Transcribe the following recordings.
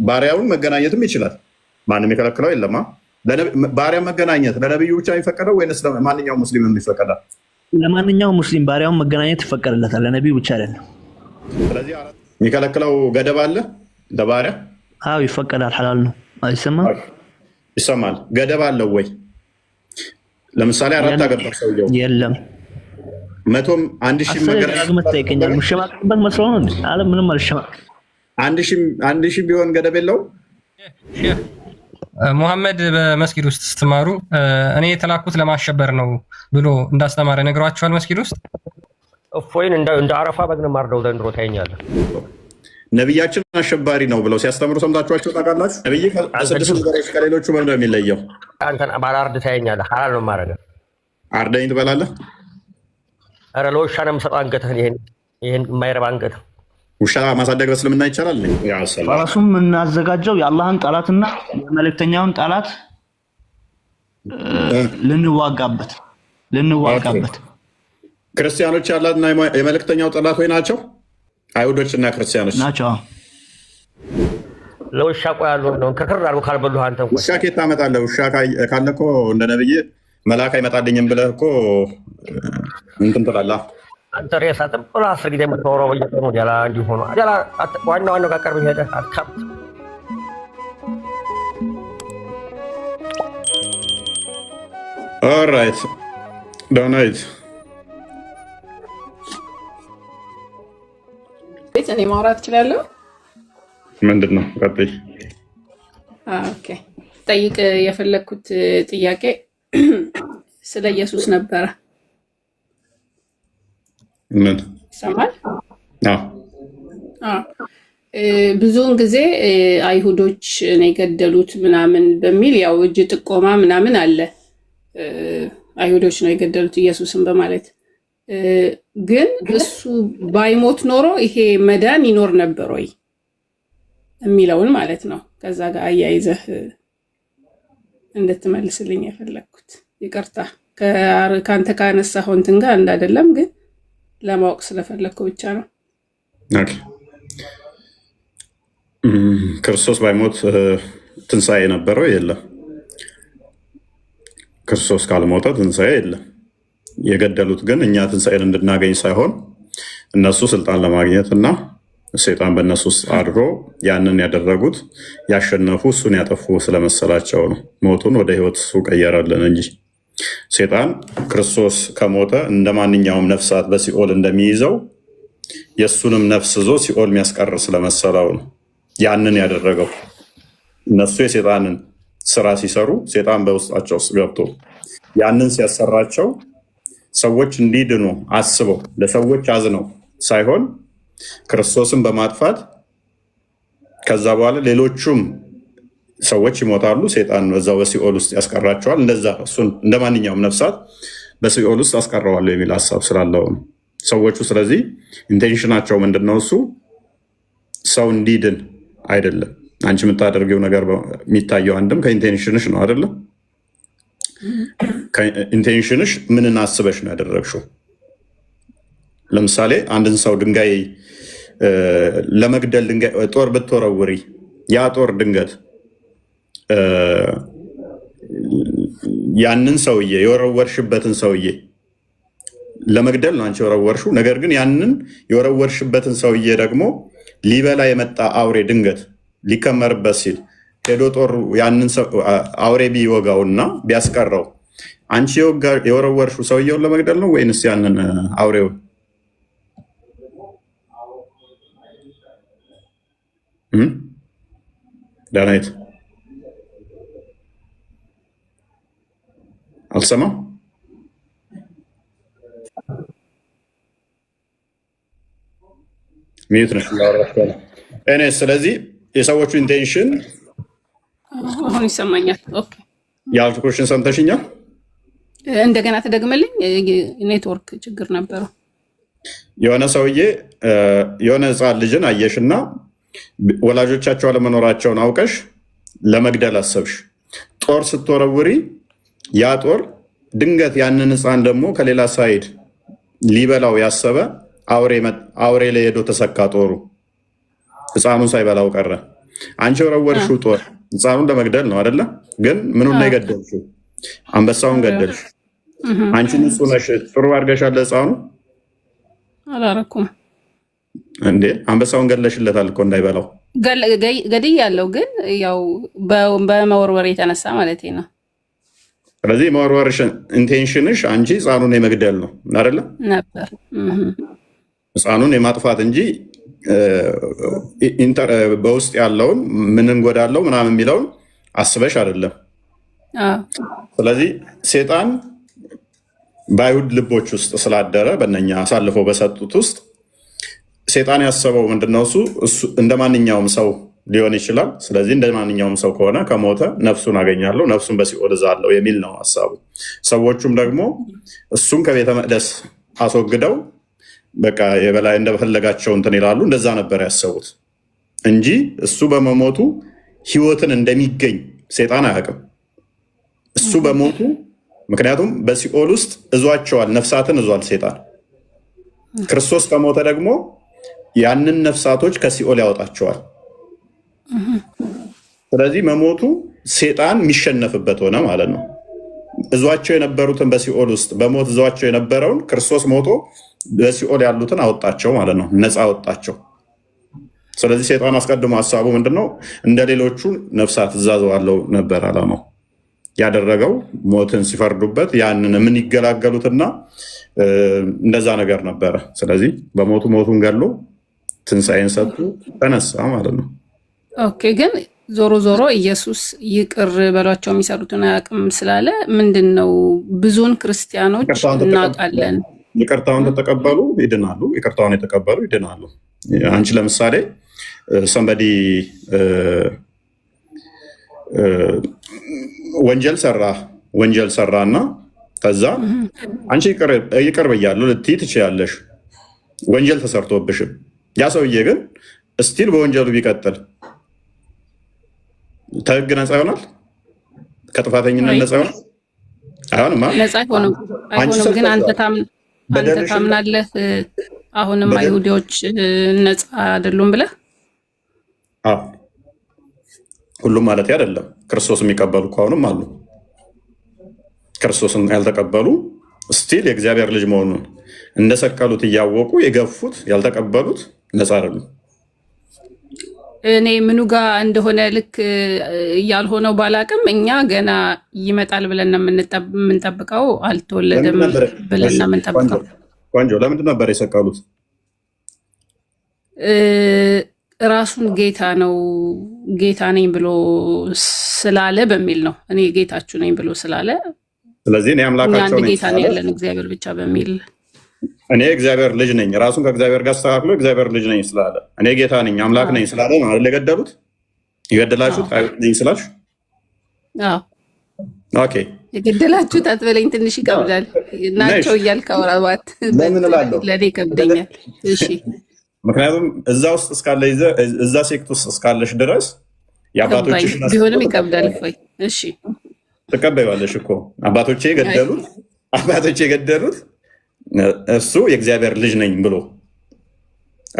ባሪያውን መገናኘትም ይችላል። ማንም የከለክለው የለማ። ባሪያ መገናኘት ለነብዩ ብቻ የሚፈቀደው ወይስ ለማንኛውም ሙስሊም ይፈቀዳል? ለማንኛውም ሙስሊም ባሪያውን መገናኘት ይፈቀድለታል፣ ለነብዩ ብቻ አይደለም። ስለዚህ የሚከለክለው ገደብ አለ ለባሪያ? አዎ ይፈቀዳል፣ ሐላል ነው። አይሰማም? ይሰማል። ገደብ አለው ወይ? ለምሳሌ 4 አገባ ሰውየው የለም። 100 1000 መገናኘት መጠየቀኛል። ሙሽማቅበት መስሎ ነው አለ። ምንም አልሸማቅ 1000 ቢሆን ገደብ የለው። ሙሐመድ በመስጊድ ውስጥ ስትማሩ እኔ የተላኩት ለማሸበር ነው ብሎ እንዳስተማረ ነግሯቸዋል። መስጊድ ውስጥ እፎይን እንደ አረፋ በግ ነው ማርደው ዘንድሮ ታየኛለህ። ነብያችን አሸባሪ ነው ብለው ሲያስተምሩ ሰምታችኋቸው ታውቃላችሁ? ነብይ ከስድስት ነገሮች ከሌሎቹ ምን ነው የሚለየው? አንተን ባላርድ ታየኛለህ። ሐላል ነው ማረገ አርደኝ ትበላለህ። ኧረ ለውሻ ነው የምሰጠው አንገትህን። ይሄን የማይረባ አንገት ውሻ ማሳደግ በእስልምና ይቻላል? ራሱም እናዘጋጀው የአላህን ጠላትና የመልእክተኛውን ጠላት ልንዋጋበት ክርስቲያኖች ያላትና የመልእክተኛው ጠላት ወይ ናቸው? አይሁዶችና ክርስቲያኖች ናቸው። ለውሻ ቆያሉ ነው ከክር አድርጎ ካልበሉህ አንተ ውሻ ከየት ታመጣለህ? ውሻ ካለ እኮ እንደ ነብይ መልአክ አይመጣልኝም ብለህ እኮ እንትን ትላለህ። አንተ ሬሳ ጥብላ 10 ጊዜ የምትወረው በየቀኑ ጀላ እንዲሆኑ ጀላ ዋናው ጋር ቀርብ ሄደህ አትካብ። ኦልራይት ዶናይት እኔ ማውራት እችላለሁ? ምንድን ነው? ቀጥይ። ኦኬ ጠይቅ የፈለግኩት ጥያቄ ስለ ኢየሱስ ነበረ። ምን ይሰማል? ብዙውን ጊዜ አይሁዶች ነው የገደሉት ምናምን በሚል ያው እጅ ጥቆማ ምናምን አለ። አይሁዶች ነው የገደሉት ኢየሱስን በማለት ግን እሱ ባይሞት ኖሮ ይሄ መዳን ይኖር ነበር ወይ የሚለውን ማለት ነው። ከዛ ጋር አያይዘህ እንድትመልስልኝ የፈለግኩት። ይቅርታ ከአንተ ካነሳኸው እንትን ጋር እንዳይደለም ግን ለማወቅ ስለፈለግኩ ብቻ ነው። ክርስቶስ ባይሞት ትንሣኤ ነበረው? የለም። ክርስቶስ ካልሞተ ትንሣኤ የለም። የገደሉት ግን እኛ ትንሣኤን እንድናገኝ ሳይሆን እነሱ ስልጣን ለማግኘት እና ሰይጣን በእነሱ ውስጥ አድሮ ያንን ያደረጉት ያሸነፉ እሱን ያጠፉ ስለመሰላቸው ነው። ሞቱን ወደ ህይወት እሱ ቀየረልን እንጂ ሰይጣን ክርስቶስ ከሞተ እንደ ማንኛውም ነፍሳት በሲኦል እንደሚይዘው የእሱንም ነፍስ ይዞ ሲኦል የሚያስቀር ስለመሰለው ነው ያንን ያደረገው። እነሱ የሰይጣንን ስራ ሲሰሩ ሰይጣን በውስጣቸው ውስጥ ገብቶ ያንን ሲያሰራቸው ሰዎች እንዲድኑ አስበው ለሰዎች አዝነው ሳይሆን ክርስቶስን በማጥፋት ከዛ በኋላ ሌሎቹም ሰዎች ይሞታሉ። ሰይጣን በዛው በሲኦል ውስጥ ያስቀራቸዋል። እንደዛ እሱን እንደ ማንኛውም ነፍሳት በሲኦል ውስጥ አስቀረዋለሁ የሚል ሀሳብ ስላለው ነው ሰዎቹ። ስለዚህ ኢንቴንሽናቸው ምንድነው? እሱ ሰው እንዲድን አይደለም። አንቺ የምታደርገው ነገር የሚታየው አንድም ከኢንቴንሽንሽ ነው አይደለም? ኢንቴንሽንሽ ምንን አስበሽ ነው ያደረግሽው? ለምሳሌ አንድን ሰው ድንጋይ ለመግደል ጦር ብትወረውሪ ያ ጦር ድንገት ያንን ሰውዬ የወረወርሽበትን ሰውዬ ለመግደል ነው አንቺ የወረወርሽው። ነገር ግን ያንን የወረወርሽበትን ሰውዬ ደግሞ ሊበላ የመጣ አውሬ ድንገት ሊከመርበት ሲል ሄዶ ጦር ያንን አውሬ ቢወጋውና ቢያስቀረው አንቺ የወረወርሽው ሰውየውን ለመግደል ነው ወይንስ ያንን አውሬው? ዳናይት አልሰማም። ሚዩት ነሽ እኔ። ስለዚህ የሰዎቹ ኢንቴንሽን አሁን ይሰማኛል። ኦኬ ያልኩሽን ሰምተሽኛል? እንደገና ተደግመልኝ። ኔትወርክ ችግር ነበረው። የሆነ ሰውዬ የሆነ ህፃን ልጅን አየሽና ወላጆቻቸው አለመኖራቸውን አውቀሽ ለመግደል አሰብሽ። ጦር ስትወረውሪ ያ ጦር ድንገት ያንን ህፃን ደግሞ ከሌላ ሳይድ ሊበላው ያሰበ አውሬ ላይ ሄዶ ተሰካ። ጦሩ ህፃኑን ሳይበላው ቀረ። አንቺ ወረወርሽው ጦር ህፃኑን ለመግደል ነው አይደለ? ግን ምኑን ነው የገደልሽው? አንበሳውን ገደልሽ። አንቺ ንጹህ ነሽ፣ ጥሩ አድርገሻል። ህፃኑ አላረኩም እንዴ? አንበሳውን ገለሽለታል እኮ እንዳይበላው። ገድይ ያለው ግን ያው በመወርወር የተነሳ ማለት ነው። ስለዚህ መወርወርሽ ኢንቴንሽንሽ አንቺ ህፃኑን የመግደል ነው አይደለ? ነበር ህፃኑን የማጥፋት እንጂ በውስጥ ያለውን ምን እንጎዳለው ምናምን የሚለውን አስበሽ አይደለም። ስለዚህ ሴጣን በአይሁድ ልቦች ውስጥ ስላደረ በእነኛ አሳልፈው በሰጡት ውስጥ ሴጣን ያሰበው ምንድነው? እሱ እንደ ማንኛውም ሰው ሊሆን ይችላል። ስለዚህ እንደ ማንኛውም ሰው ከሆነ ከሞተ ነፍሱን አገኛለሁ፣ ነፍሱን በሲኦል እዛለሁ የሚል ነው ሀሳቡ። ሰዎቹም ደግሞ እሱን ከቤተ መቅደስ አስወግደው በቃ የበላይ እንደፈለጋቸው እንትን ይላሉ። እንደዛ ነበር ያሰቡት እንጂ እሱ በመሞቱ ህይወትን እንደሚገኝ ሴጣን አያውቅም። እሱ በሞቱ ምክንያቱም በሲኦል ውስጥ እዟቸዋል፣ ነፍሳትን እዟል ሴጣን። ክርስቶስ ከሞተ ደግሞ ያንን ነፍሳቶች ከሲኦል ያወጣቸዋል። ስለዚህ መሞቱ ሴጣን የሚሸነፍበት ሆነ ማለት ነው። እዟቸው የነበሩትን በሲኦል ውስጥ በሞት እዟቸው የነበረውን ክርስቶስ ሞቶ በሲኦል ያሉትን አወጣቸው ማለት ነው፣ ነፃ አወጣቸው። ስለዚህ ሴጣን አስቀድሞ ሀሳቡ ምንድነው? እንደ ሌሎቹ ነፍሳት እዛዘዋለው ነበር አላማው። ያደረገው ሞትን ሲፈርዱበት ያንን የምንገላገሉትና እንደዛ ነገር ነበረ። ስለዚህ በሞቱ ሞቱን ገሎ ትንሣኤን ሰጡ፣ ተነሳ ማለት ነው። ኦኬ። ግን ዞሮ ዞሮ ኢየሱስ ይቅር በሏቸው የሚሰሩትን አያውቅም ስላለ ምንድን ነው ብዙውን ክርስቲያኖች እናውቃለን ይቅርታውን ተቀበሉ ይድናሉ፣ ይቅርታውን የተቀበሉ ይድናሉ። አንቺ ለምሳሌ ሰንበዲ ወንጀል ሰራና ከዛ አንቺ ይቅር ብያለሁ ልትይ ትችያለሽ፣ ወንጀል ተሰርቶብሽም። ያ ሰውዬ ግን እስቲል በወንጀሉ ቢቀጥል ከህግ ነፃ ይሆናል? ከጥፋተኝነት ነፃ ይሆናል? አይሆንም። ነፃ አይሆንም። ግን አንተ ታምናለህ አሁንም አይሁዶች ነፃ አይደሉም ብለህ? ሁሉም ማለት አይደለም። ክርስቶስ የሚቀበሉ ከሆኑም አሉ። ክርስቶስን ያልተቀበሉ ስቲል የእግዚአብሔር ልጅ መሆኑን እንደሰቀሉት እያወቁ የገፉት ያልተቀበሉት ነፃ አይደሉም። እኔ ምኑ ጋር እንደሆነ ልክ ያልሆነው ባላቅም እኛ ገና ይመጣል ብለን የምንጠብቀው አልተወለደም ብለን የምንጠብቀው። ቆንጆ። ለምንድን ነበር የሰቀሉት? ራሱን ጌታ ነው ጌታ ነኝ ብሎ ስላለ በሚል ነው። እኔ ጌታችሁ ነኝ ብሎ ስላለ፣ ስለዚህ እኔ አምላካቸው ነኝ ጌታ ነው ያለን እግዚአብሔር ብቻ በሚል እኔ እግዚአብሔር ልጅ ነኝ ራሱን ከእግዚአብሔር ጋር አስተካክሎ እግዚአብሔር ልጅ ነኝ ስላለ እኔ ጌታ ነኝ አምላክ ነኝ ስላለ ነው አይደል የገደሉት? የገደላችሁት አይሁድ ነኝ ስላልሽ። ኦኬ የገደላችሁት አትበለኝ፣ ትንሽ ይከብዳል። ናቸው እያልክ አውራባት ለምን እላለሁ? ለእኔ ይከብደኛል። እሺ ምክንያቱም እዛ ውስጥ እስካለ እዛ ሴክት ውስጥ እስካለሽ ድረስ የአባቶችሽ ቢሆንም ይከብዳል። ፎይ እሺ ትቀበይዋለሽ እኮ አባቶቼ የገደሉት እሱ የእግዚአብሔር ልጅ ነኝ ብሎ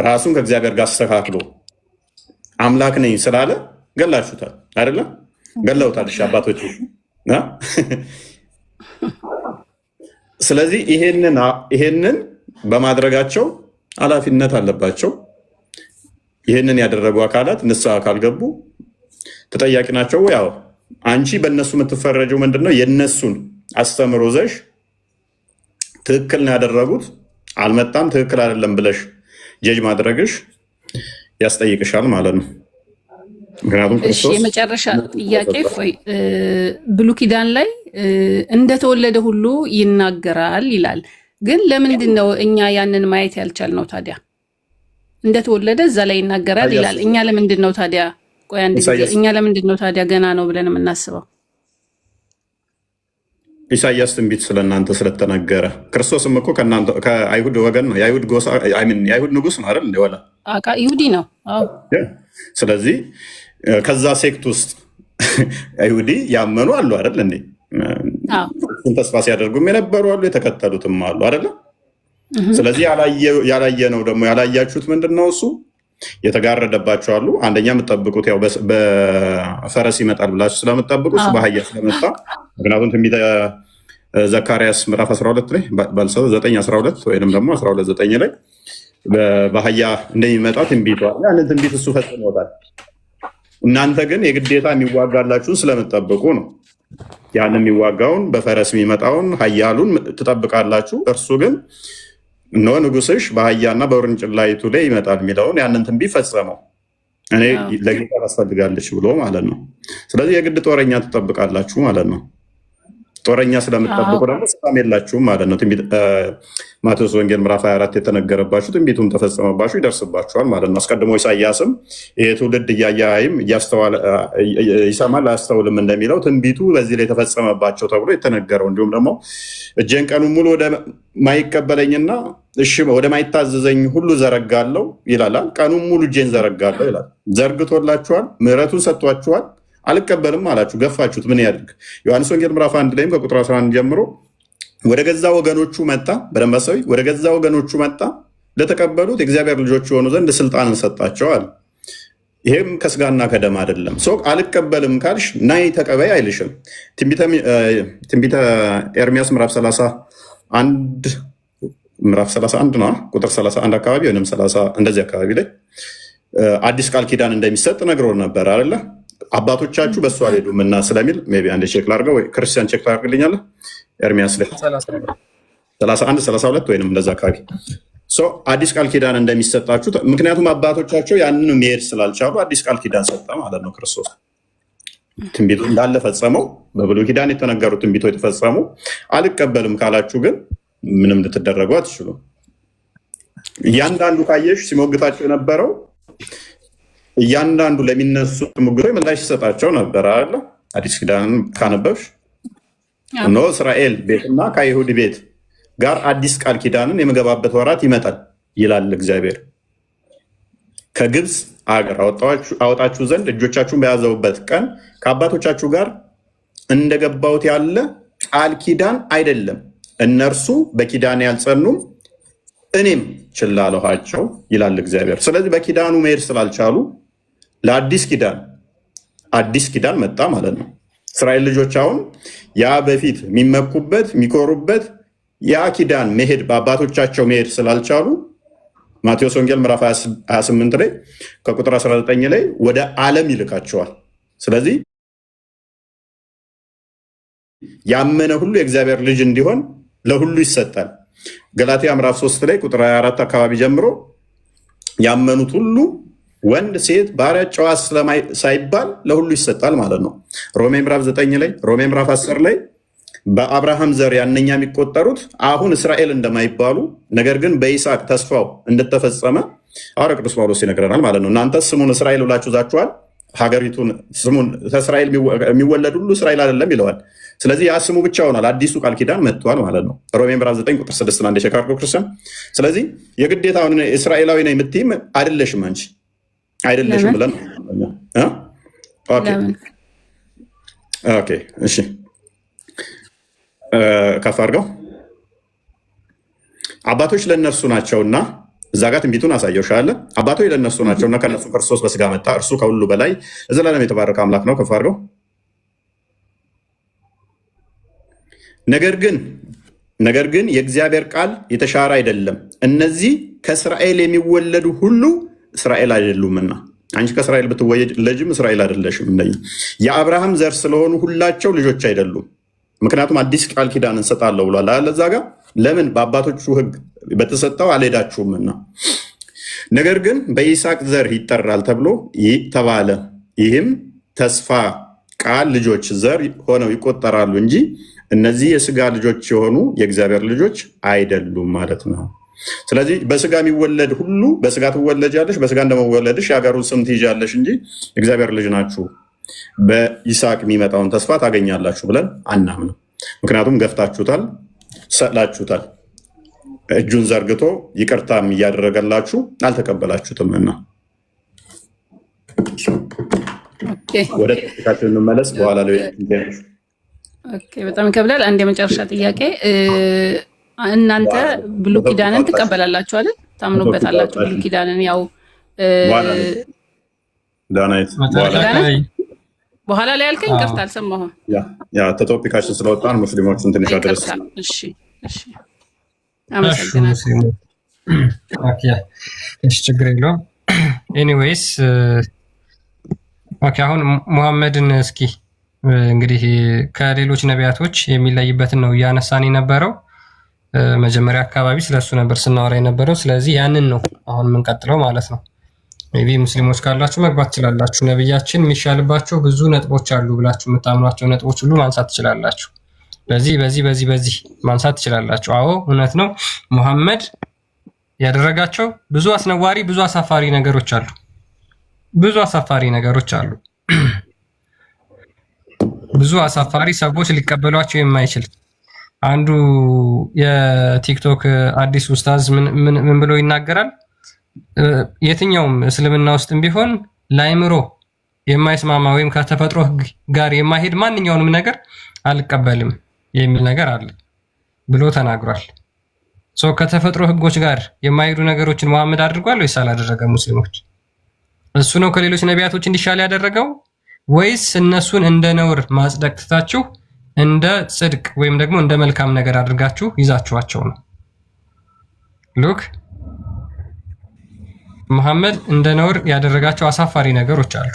ራሱን ከእግዚአብሔር ጋር አስተካክሎ አምላክ ነኝ ስላለ ገላችሁታል አይደለም? ገለውታል። እሺ አባቶች። ስለዚህ ይሄንን በማድረጋቸው ኃላፊነት አለባቸው። ይህንን ያደረጉ አካላት ንስሐ ካልገቡ ተጠያቂ ናቸው። ያው አንቺ በእነሱ የምትፈረጀው ምንድነው? የእነሱን አስተምሮ ዘሽ ትክክል ነው ያደረጉት አልመጣም ትክክል አይደለም ብለሽ ጀጅ ማድረግሽ ያስጠይቅሻል ማለት ነው። ምክንያቱም ክርስቶስ የመጨረሻ ጥያቄ ፎይ ብሉይ ኪዳን ላይ እንደተወለደ ሁሉ ይናገራል ይላል። ግን ለምንድን ነው እኛ ያንን ማየት ያልቻልነው ታዲያ? እንደተወለደ እዛ ላይ ይናገራል ይላል። እኛ ለምንድን ነው ታዲያ እኛ ለምንድን ነው ታዲያ ገና ነው ብለን የምናስበው? ኢሳያስ ትንቢት ስለእናንተ ስለተነገረ ክርስቶስም እኮ ከአይሁድ ወገን ነው። የአይሁድ ንጉስ ነው አይደል? እንደወላ ይሁዲ ነው። ስለዚህ ከዛ ሴክት ውስጥ አይሁዲ ያመኑ አሉ አይደል እንዴ? ተስፋ ሲያደርጉም የነበሩ አሉ፣ የተከተሉትም አሉ አይደለ? ስለዚህ ያላየ ነው ደግሞ ያላያችሁት ምንድን ነው? እሱ የተጋረደባቸው አሉ። አንደኛ የምትጠብቁት ያው በፈረስ ይመጣል ብላችሁ ስለምትጠብቁ እሱ በአህያ ስለመጣ ምክንያቱም ትንቢተ ዘካርያስ ምዕራፍ 12 ላይ ባልሰው 9:12 ወይንም ደግሞ 12:9 ላይ በአህያ እንደሚመጣ ትንቢቷ ያንን ትንቢት እሱ ፈጽሞታል። እናንተ ግን የግዴታ የሚዋጋላችሁን ስለምትጠብቁ ነው። ያንን የሚዋጋውን በፈረስ የሚመጣውን ኃያሉን ትጠብቃላችሁ። እርሱ ግን እነሆ ንጉሥሽ በአህያና በውርንጭላይቱ ላይ ይመጣል የሚለውን ያንን ትንቢት ፈጸመው። እኔ ለጌታ ታስፈልጋለች ብሎ ማለት ነው። ስለዚህ የግድ ጦረኛ ትጠብቃላችሁ ማለት ነው። ጦረኛ ስለምትጠብቁ ደግሞ ሰላም የላችሁም ማለት ነው። ማቴዎስ ወንጌል ምዕራፍ 24 የተነገረባችሁ ትንቢቱም ተፈጸመባችሁ ይደርስባችኋል ማለት ነው። አስቀድሞ ኢሳያስም ይህ ትውልድ እያየ አይም ይሰማል አያስተውልም እንደሚለው ትንቢቱ በዚህ ላይ የተፈጸመባቸው ተብሎ የተነገረው እንዲሁም ደግሞ እጄን ቀኑን ሙሉ ወደማይቀበለኝና እሺ ወደማይታዘዘኝ ሁሉ ዘረጋለሁ ይላል። ቀኑን ሙሉ እጄን ዘረጋለሁ ይላል። ዘርግቶላችኋል፣ ምሕረቱን ሰጥቷችኋል፣ አልቀበልም አላችሁ፣ ገፋችሁት። ምን ያድርግ? ዮሐንስ ወንጌል ምዕራፍ 1 ላይም ከቁጥር 11 ጀምሮ ወደ ገዛ ወገኖቹ መጣ፣ በደንብ አሳቢ፣ ወደ ገዛ ወገኖቹ መጣ፣ ለተቀበሉት የእግዚአብሔር ልጆች የሆኑ ዘንድ ስልጣንን ሰጣቸዋል። ይሄም ከስጋና ከደም አይደለም። ሰው አልቀበልም ካልሽ ናይ ተቀበይ አይልሽም። ትንቢተ ኤርሚያስ ምዕራፍ 31 ነው ቁጥር 31 አካባቢ ወይም 30 እንደዚህ አካባቢ ላይ አዲስ ቃል ኪዳን እንደሚሰጥ ነግሮን ነበር አይደለ? አባቶቻችሁ በእሱ አልሄዱም እና ስለሚል ሜይ ቢ አንድ ቼክ ላድርገው፣ ወይ ክርስቲያን ቼክ ታደርግልኛለህ? ኤርሚያስ ላይ 31 32 ወይም እንደዛ አካባቢ አዲስ ቃል ኪዳን እንደሚሰጣችሁ፣ ምክንያቱም አባቶቻቸው ያንን መሄድ ስላልቻሉ አዲስ ቃል ኪዳን ሰጠ ማለት ነው። ክርስቶስ ትንቢቱ እንዳለ ፈጸመው። በብሉይ ኪዳን የተነገሩ ትንቢቶች የተፈጸሙ። አልቀበልም ካላችሁ ግን ምንም ልትደረጉ አትችሉም። እያንዳንዱ ካየሽ ሲሞግታቸው የነበረው እያንዳንዱ ለሚነሱ ሙግቶች ምላሽ ሲሰጣቸው ነበር አለ። አዲስ ኪዳን ካነበብሽ እነሆ እስራኤል ቤትና ከይሁድ ቤት ጋር አዲስ ቃል ኪዳንን የምገባበት ወራት ይመጣል ይላል እግዚአብሔር። ከግብፅ አገር አወጣችሁ ዘንድ እጆቻችሁን በያዘውበት ቀን ከአባቶቻችሁ ጋር እንደገባሁት ያለ ቃል ኪዳን አይደለም። እነርሱ በኪዳን ያልጸኑም እኔም ችላ አልኋቸው ይላል እግዚአብሔር። ስለዚህ በኪዳኑ መሄድ ስላልቻሉ ለአዲስ ኪዳን መጣ ማለት ነው። እስራኤል ልጆች አሁን ያ በፊት የሚመኩበት የሚኮሩበት ያ ኪዳን መሄድ በአባቶቻቸው መሄድ ስላልቻሉ ማቴዎስ ወንጌል ምዕራፍ 28 ላይ ከቁጥር 19 ላይ ወደ ዓለም ይልካቸዋል። ስለዚህ ያመነ ሁሉ የእግዚአብሔር ልጅ እንዲሆን ለሁሉ ይሰጣል። ገላትያ ምዕራፍ 3 ላይ ቁጥር 24 አካባቢ ጀምሮ ያመኑት ሁሉ ወንድ፣ ሴት፣ ባሪያ፣ ጨዋ ሳይባል ለሁሉ ይሰጣል ማለት ነው። ሮሜ ምዕራፍ 9 ላይ ሮሜ ምዕራፍ 10 ላይ በአብርሃም ዘር ያነኛ የሚቆጠሩት አሁን እስራኤል እንደማይባሉ ነገር ግን በይስሐቅ ተስፋው እንደተፈጸመ ሐዋርያ ቅዱስ ጳውሎስ ይነግረናል ማለት ነው። እናንተ ስሙን እስራኤል ብላችሁ ዛችኋል፣ ሀገሪቱን ስሙን ከእስራኤል የሚወለድ ሁሉ እስራኤል አይደለም ይለዋል። ስለዚህ ያ ስሙ ብቻ ሆኗል። አዲሱ ቃል ኪዳን መጥቷል ማለት ነው። ሮሜ ምዕራፍ 9 ቁጥር 6 አንድ የሸካርጎ ክርስቲያን። ስለዚህ የግዴታ አሁን እስራኤላዊ ነው የምትይም አይደለሽም፣ አንቺ አይደለሽም ብለን ኦኬ፣ እሺ ከፍ አድርገው። አባቶች ለእነርሱ ናቸውና እዛ ጋር ትንቢቱን አሳየውሻለ። አባቶች ለእነርሱ ናቸውና ከእነርሱ ክርስቶስ በስጋ መጣ፣ እርሱ ከሁሉ በላይ ለዘላለም የተባረከ አምላክ ነው። ከፍ አድርገው። ነገር ግን የእግዚአብሔር ቃል የተሻረ አይደለም። እነዚህ ከእስራኤል የሚወለዱ ሁሉ እስራኤል አይደሉምና፣ አንቺ ከእስራኤል ብትወለጅም እስራኤል አይደለሽም። የአብርሃም ዘር ስለሆኑ ሁላቸው ልጆች አይደሉም። ምክንያቱም አዲስ ቃል ኪዳን እንሰጣለሁ ብሏል አለ እዛ ጋር። ለምን? በአባቶቹ ሕግ በተሰጠው አልሄዳችሁምና። ነገር ግን በይስሐቅ ዘር ይጠራል ተብሎ ተባለ። ይህም ተስፋ ቃል ልጆች ዘር ሆነው ይቆጠራሉ እንጂ እነዚህ የስጋ ልጆች የሆኑ የእግዚአብሔር ልጆች አይደሉም ማለት ነው። ስለዚህ በስጋ የሚወለድ ሁሉ በስጋ ትወለጃለሽ፣ በስጋ እንደመወለድሽ የሀገሩን ስም ትይዣለሽ እንጂ የእግዚአብሔር ልጅ ናችሁ በይስሐቅ የሚመጣውን ተስፋ ታገኛላችሁ ብለን አናምንም። ምክንያቱም ገፍታችሁታል፣ ሰላችሁታል። እጁን ዘርግቶ ይቅርታም እያደረገላችሁ አልተቀበላችሁትም እና ወደ ጥቃችን እንመለስ። በኋላ በጣም ይከብዳል። አንድ የመጨረሻ ጥያቄ፣ እናንተ ብሉይ ኪዳንን ትቀበላላችሁ አይደል? ታምኑበታላችሁ ብሉይ ኪዳንን? ያው ዳናይት በኋላ ላይ ያልከኝ ቀርታ አልሰማሁም። ያ ተቶፒካችን ስለወጣን ሙስሊሞችን ትንሽ አድረስ። እሺ አመሰግናለሁ። ችግር የለውም። ኤኒዌይስ ኦኬ፣ አሁን ሙሐመድን እስኪ እንግዲህ ከሌሎች ነቢያቶች የሚለይበትን ነው እያነሳን የነበረው። መጀመሪያ አካባቢ ስለሱ ነበር ስናወራ የነበረው። ስለዚህ ያንን ነው አሁን የምንቀጥለው ማለት ነው። ሜይ ቢ ሙስሊሞች ካላችሁ መግባት ትችላላችሁ። ነቢያችን የሚሻልባቸው ብዙ ነጥቦች አሉ ብላችሁ የምታምኗቸው ነጥቦች ሁሉ ማንሳት ትችላላችሁ። በዚህ ማንሳት ትችላላችሁ። አዎ እውነት ነው። ሙሐመድ ያደረጋቸው ብዙ አስነዋሪ፣ ብዙ አሳፋሪ ነገሮች አሉ። ብዙ አሳፋሪ ሰዎች ሊቀበሏቸው የማይችል አንዱ የቲክቶክ አዲስ ኡስታዝ ምን ብሎ ይናገራል? የትኛውም እስልምና ውስጥም ቢሆን ለአይምሮ የማይስማማ ወይም ከተፈጥሮ ሕግ ጋር የማይሄድ ማንኛውንም ነገር አልቀበልም የሚል ነገር አለ ብሎ ተናግሯል። ከተፈጥሮ ሕጎች ጋር የማይሄዱ ነገሮችን መሐመድ አድርጓል ወይስ አላደረገም? ሙስሊሞች እሱ ነው ከሌሎች ነቢያቶች እንዲሻል ያደረገው ወይስ እነሱን እንደ ነውር ማጽደቅ ትታችሁ እንደ ጽድቅ ወይም ደግሞ እንደ መልካም ነገር አድርጋችሁ ይዛችኋቸው ነው? ሉክ መሐመድ እንደ ነውር ያደረጋቸው አሳፋሪ ነገሮች አሉ።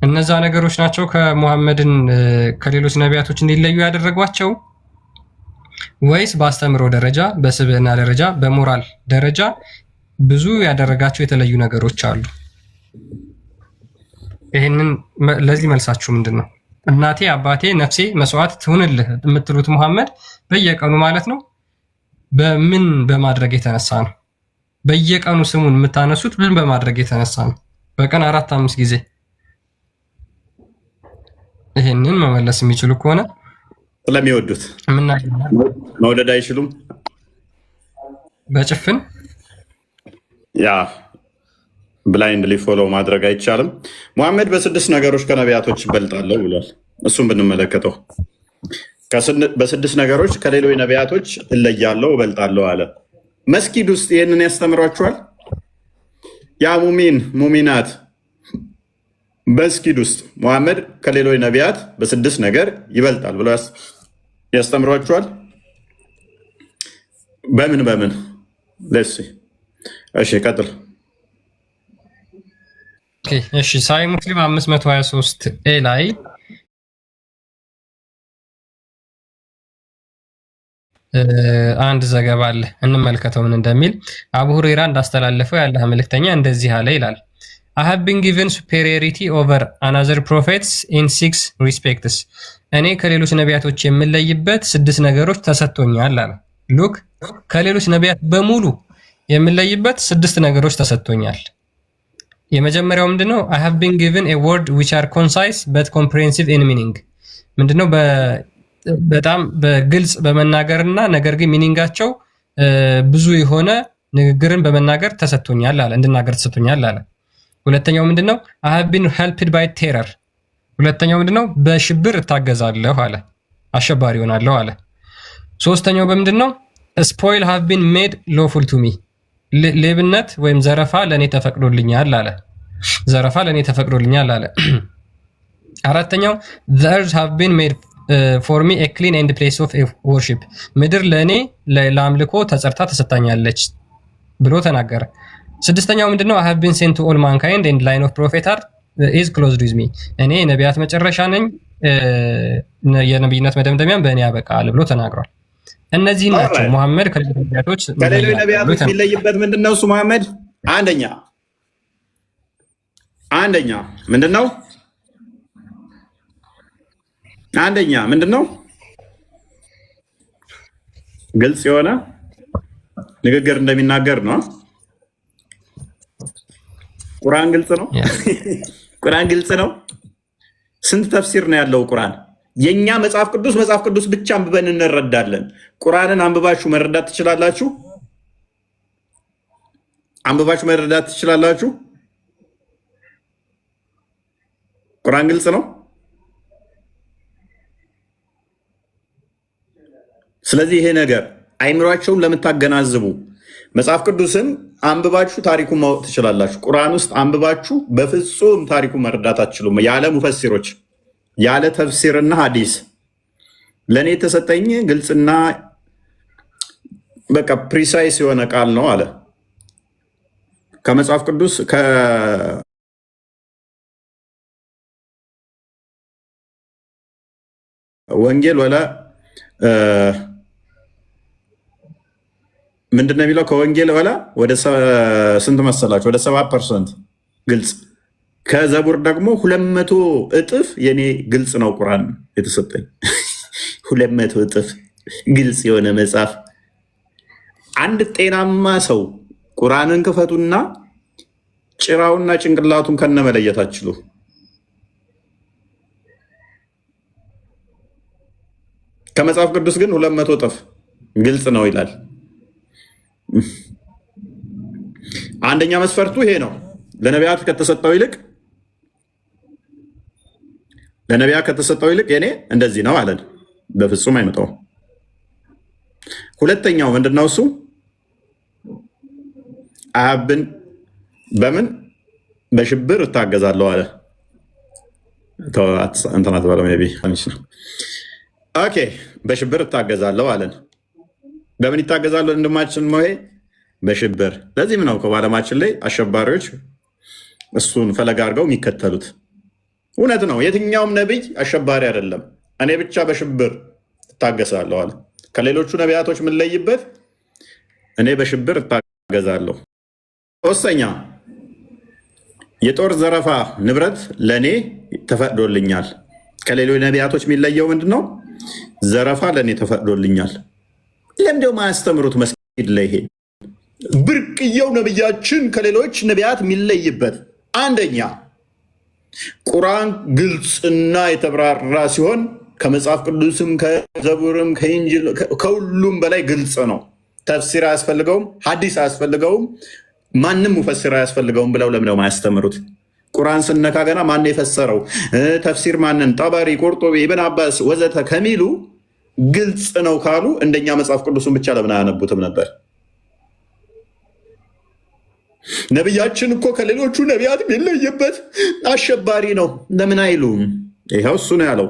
እነዛ ነገሮች ናቸው ከሙሐመድን ከሌሎች ነቢያቶች እንዲለዩ ያደረጓቸው ወይስ በአስተምሮ ደረጃ፣ በስብዕና ደረጃ፣ በሞራል ደረጃ ብዙ ያደረጋቸው የተለዩ ነገሮች አሉ? ይሄንን ለዚህ መልሳችሁ ምንድን ነው? እናቴ አባቴ ነፍሴ መስዋዕት ትሁንልህ የምትሉት ሙሐመድ በየቀኑ ማለት ነው በምን በማድረግ የተነሳ ነው? በየቀኑ ስሙን የምታነሱት ምን በማድረግ የተነሳ ነው? በቀን 4-5 ጊዜ። ይሄንን መመለስ የሚችሉ ከሆነ ስለሚወዱት መውደድ አይችሉም። በጭፍን ብላይንድሊ ፎሎ ማድረግ አይቻልም። ሙሐመድ በ6 ነገሮች ከነቢያቶች ይበልጣለሁ ብሏል። እሱም ብንመለከተው በ6 ነገሮች ከሌሎች ነቢያቶች እለያለሁ እበልጣለሁ አለ። መስጊድ ውስጥ ይህንን ያስተምሯቸዋል። ያ ሙሚናት መስጊድ ውስጥ ሙሐመድ ከሌሎች ነቢያት በ6 ነገር ይበልጣል ብሎ ያስተምሯቸዋል። በምን እሺ ቀጥል። እሺ ሳሂህ ሙስሊም 523 ላይ አንድ ዘገባ አለ፣ እንመልከተው ምን እንደሚል። አቡ ሁረይራ እንዳስተላለፈው ያለህ መልእክተኛ እንደዚህ አለ ይላል። I have been given superiority over another prophets in 6 respects. እኔ ከሌሎች ነቢያቶች የምለይበት 6 ነገሮች ተሰጥቶኛል አለ። ሉክ ከሌሎች ነቢያት በሙሉ የምለይበት 6 ነገሮች ተሰጥቶኛል። የመጀመሪያው ምንድነው? I have been given a word which are concise but comprehensive in meaning. ምንድነው? በጣም በግልጽ በመናገርና ነገር ግን ሚኒንጋቸው ብዙ የሆነ ንግግርን በመናገር ተሰጥቶኛል አለ፣ እንድናገር ተሰጥቶኛል አለ። ሁለተኛው ምንድነው? I have been helped by terror. ሁለተኛው ምንድነው? በሽብር እታገዛለሁ አለ፣ አሸባሪ ሆናለሁ አለ። ሶስተኛው በምንድነው? spoil have been made lawful to me. ሌብነት ወይም ዘረፋ ለኔ ተፈቅዶልኛል አለ። ዘረፋ ለኔ ተፈቅዶልኛል አለ። አራተኛው the earth have been made for me a clean and place of worship. ምድር ለኔ ለአምልኮ ተጸርታ ተሰጣኛለች ብሎ ተናገረ። ስድስተኛው ምንድነው? I have been sent to all mankind and line of prophet is closed with me. እኔ የነቢያት መጨረሻ ነኝ፣ የነቢይነት መደምደሚያም በእኔ ያበቃል ብሎ ተናግሯል። እነዚህ ናቸው ሙሐመድ ከሌሎች ነቢያቶች የሚለይበት ምንድነው? እሱ ሙሐመድ አንደኛ ምንድነው? ግልጽ የሆነ ንግግር እንደሚናገር ነው። ቁርአን ግልጽ ነው። ቁርአን ግልጽ ነው። ስንት ተፍሲር ነው ያለው ቁርአን? የኛ መጽሐፍ ቅዱስ ብቻ አንብበን እንረዳለን። ቁርአንን አንብባችሁ መረዳት ትችላላችሁ? ቁርአን ግልጽ ነው። ስለዚህ ይሄ ነገር አይምሯቸውን ለምታገናዝቡ መጽሐፍ ቅዱስን አንብባችሁ ታሪኩን ማወቅ ትችላላችሁ። ቁርአን ውስጥ አንብባችሁ በፍጹም ታሪኩን መረዳት አትችሉም። ያለ ሙፈሲሮች፣ ያለ ተፍሲርና ሐዲስ ለእኔ የተሰጠኝ ግልጽና በቃ ፕሪሳይስ የሆነ ቃል ነው አለ ከመጽሐፍ ቅዱስ ወንጌል ወላ ምንድን ነው የሚለው? ከወንጌል ወላ ወደ ስንት መሰላችሁ? ወደ 7% ግልጽ። ከዘቡር ደግሞ 200 እጥፍ የኔ ግልጽ ነው ቁርአን የተሰጠኝ 200 እጥፍ ግልጽ የሆነ መጽሐፍ። አንድ ጤናማ ሰው ቁርአንን ክፈቱና ጭራውና ጭንቅላቱን ከነመለየት አትችሉ። ከመጽሐፍ ቅዱስ ግን 200 እጥፍ ግልጽ ነው ይላል። አንደኛ መስፈርቱ ይሄ ነው። ለነቢያት ከተሰጠው ይልቅ የኔ እንደዚህ ነው አለን። በፍጹም አይመጣውም። ሁለተኛው ምንድነው? እሱ አብን በምን በሽብር እታገዛለሁ አለ። እንትና ተባለው ነቢ ነው። ኦኬ በሽብር እታገዛለሁ አለን። በምን ይታገዛሉ? ወንድማችን ሞሄ በሽብር። ለዚህም ነው በዓለማችን ላይ አሸባሪዎች እሱን ፈለግ አድርገው የሚከተሉት። እውነት ነው። የትኛውም ነቢይ አሸባሪ አይደለም። እኔ ብቻ በሽብር እታገሳለሁ አለ። ከሌሎቹ ነቢያቶች የምንለይበት እኔ በሽብር እታገዛለሁ። ሶስተኛ የጦር ዘረፋ ንብረት ለእኔ ተፈቅዶልኛል። ከሌሎች ነቢያቶች የሚለየው ምንድን ነው? ዘረፋ ለእኔ ተፈቅዶልኛል። ለምንድነው ማያስተምሩት? መስጊድ ላይ ይሄ ብርቅየው ነቢያችን ከሌሎች ነቢያት የሚለይበት አንደኛ ቁርአን ግልጽና የተብራራ ሲሆን ከመጽሐፍ ቅዱስም ከዘቡርም ከኢንጂል ከሁሉም በላይ ግልጽ ነው። ተፍሲር አያስፈልገውም፣ ሐዲስ አያስፈልገውም፣ ማንም ሙፈሲር አያስፈልገውም ብለው ለምንድነው ማያስተምሩት? ቁርአን ስነካ ገና ማን የፈሰረው ተፍሲር ማንን ጠበሪ፣ ቁርጡቢ፣ ኢብን አባስ ወዘተ ከሚሉ ግልጽ ነው ካሉ እንደኛ መጽሐፍ ቅዱስን ብቻ ለምን አያነቡትም ነበር? ነቢያችን እኮ ከሌሎቹ ነቢያት የሚለይበት አሸባሪ ነው ለምን አይሉም? ይኸው እሱ ነው ያለው።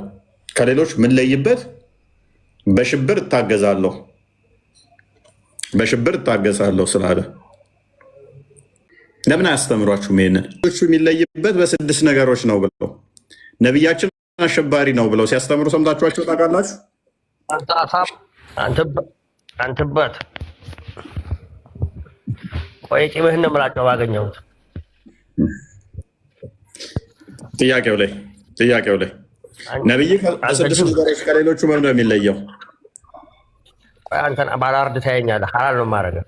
ከሌሎች የምንለይበት በሽብር እታገዛለሁ ስላለ ለምን አያስተምሯችሁም? ይሄንን የሚለይበት በ6 ነገሮች ነው ብለው ነቢያችን አሸባሪ ነው ብለው ሲያስተምሩ ሰምታችኋቸው ታውቃላችሁ? አንተበት ቆይ ጭብህን ነው የምላቸው ባገኘሁት። ጥያቄው ላይ ነቢይ ከ6 ነገሮች ከሌሎቹ በምን ነው የሚለየው? ቆይ አንተን ባላርድ ታየኛለህ። ሐላል ነው የማደርገው።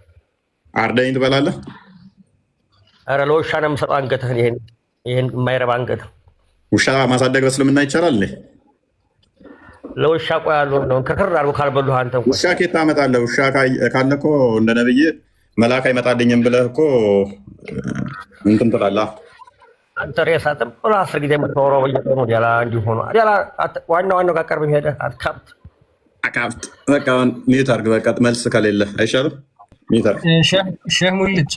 አርደኝ ትበላለህ? ኧረ ለውሻ ነው የምሰጠው አንገትህን። ይሄን የማይረባ አንገት ውሻ ማሳደግ በእስልምና ይቻላል እንዴ? ለውሻ ቆይ ያለው ነው ከክር አድርጎ ካልበሉህ አንተ ውሻ ኬት ታመጣለህ? ውሻ ካለ እኮ እንደ ነብይ መልአክ አይመጣልኝም ብለህ እኮ እንትን ትላለህ። አንተ ሬሳ ጥብቅ 10 ጊዜ የምታወራው በየቀኑ ዲያላ እንዲሁ ሆኖ ዲያላ ዋናው ጋር ቀርበህ ሄደህ አትካብት በቃ ሚዩት አድርግ። በቃ መልስ ከሌለ አይሻልም? ሚዩት አድርግ። ሼህ ሙልጭ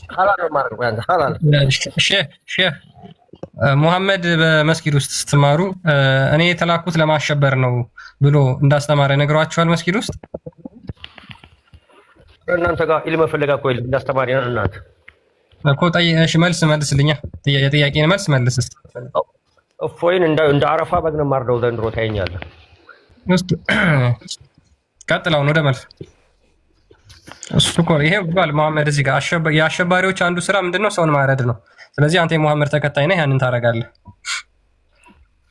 ሼህ ሙሐመድ በመስጊድ ውስጥ ስትማሩ እኔ የተላኩት ለማሸበር ነው ብሎ እንዳስተማረ ነግሯቸዋል። መስጊድ ውስጥ እናንተ ጋር ኢልም ፈለጋ እኮ እንዳስተማሪ ነው እናንተ እኮ እሺ፣ መልስልኛ። የጥያቄን መልስ መልስ እስኪ። እፎይን እንደ አረፋ በግ ነው የማርደው ዘንድሮ ታየኛለህ። ቀጥላውን ወደ መልስ እሱ እኮ ይሄ ብሏል ሙሐመድ እዚህ ጋር የአሸባሪዎች አንዱ ስራ ምንድነው? ሰውን ማረድ ነው። ስለዚህ አንተ የሙሐመድ ተከታይ ነህ፣ ያንን ታደርጋለህ።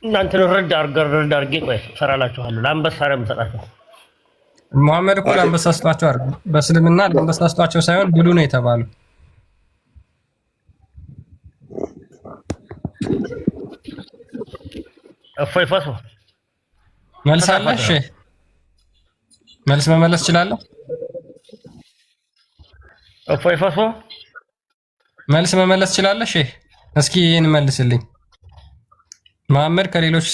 እናንተን ረድ አድርጌ ቆይ እሰራላችኋለሁ። ለአንበሳ ነው የምሰጣቸው። ሙሐመድ እኮ ለአንበሳ ስጧቸው አይደል? በእስልምና ለአንበሳ ስጧቸው ሳይሆን ብሉ ነው የተባለው። እፎይ ፈሶ መልስ አለ? እሺ መልስ መመለስ እችላለሁ? እፎይ ፈሶ መልስ መመለስ እችላለሁ? እሺ እስኪ ይህን መልስልኝ። መሐመድ ከሌሎች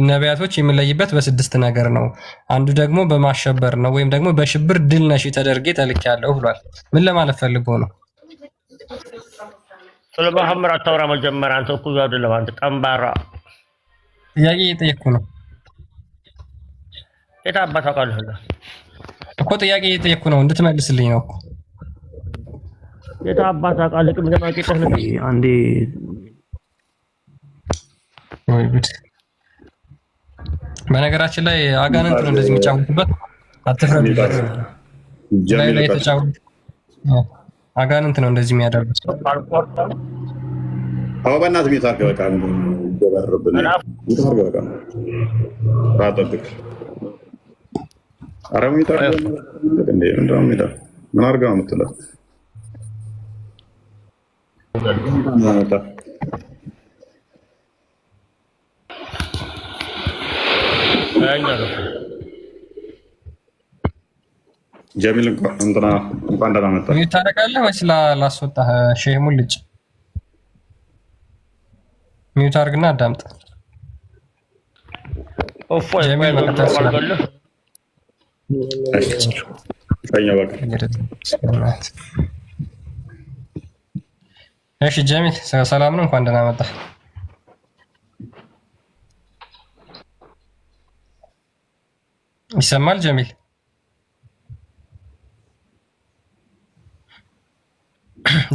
ነቢያቶች የሚለይበት በስድስት ነገር ነው። አንዱ ደግሞ በማሸበር ነው፣ ወይም ደግሞ በሽብር ድል ነሺ ተደርጌ ተልኬያለሁ ብሏል። ምን ለማለት ፈልጎ ነው? ስለ መሐመድ አታውራ መጀመሪያ። አንተ እኮ አይደለም አንተ ጠንባራ ጥያቄ እየጠየቅኩ ነው የት አባት አውቃለሁ እኮ ጥያቄ እየጠየቅኩ ነው እንድትመልስልኝ ነው እኮ። የት አባት አውቃለሁ ቅም ለማቂጠህ ነው አንዴ ወይ ጉድ። በነገራችን ላይ አጋንንት ነው እንደዚህ የሚጫወቱበት። አትፍረዱበት። ላይ የተጫወቱ አጋንንት ነው እንደዚህ የሚያደርጉት። አዎ በእናትህ ቤት አድርገህ በቃ ገበርብን ቤት አድርገህ በቃ ራጠብቅ አረሚታ እንዴ እንደው ምን አድርገህ ነው የምትለው? ጀሚል እንኳን ደህና መጣህ። ምን ታደርጋለህ ወይስ ላስወጣህ? ሼህ ሙልጭ ሚውት አድርግና አዳምጥ። ጀሚል እሺ ጀሚል ሰላም ነው? እንኳን ደህና መጣህ። ይሰማል ጀሚል?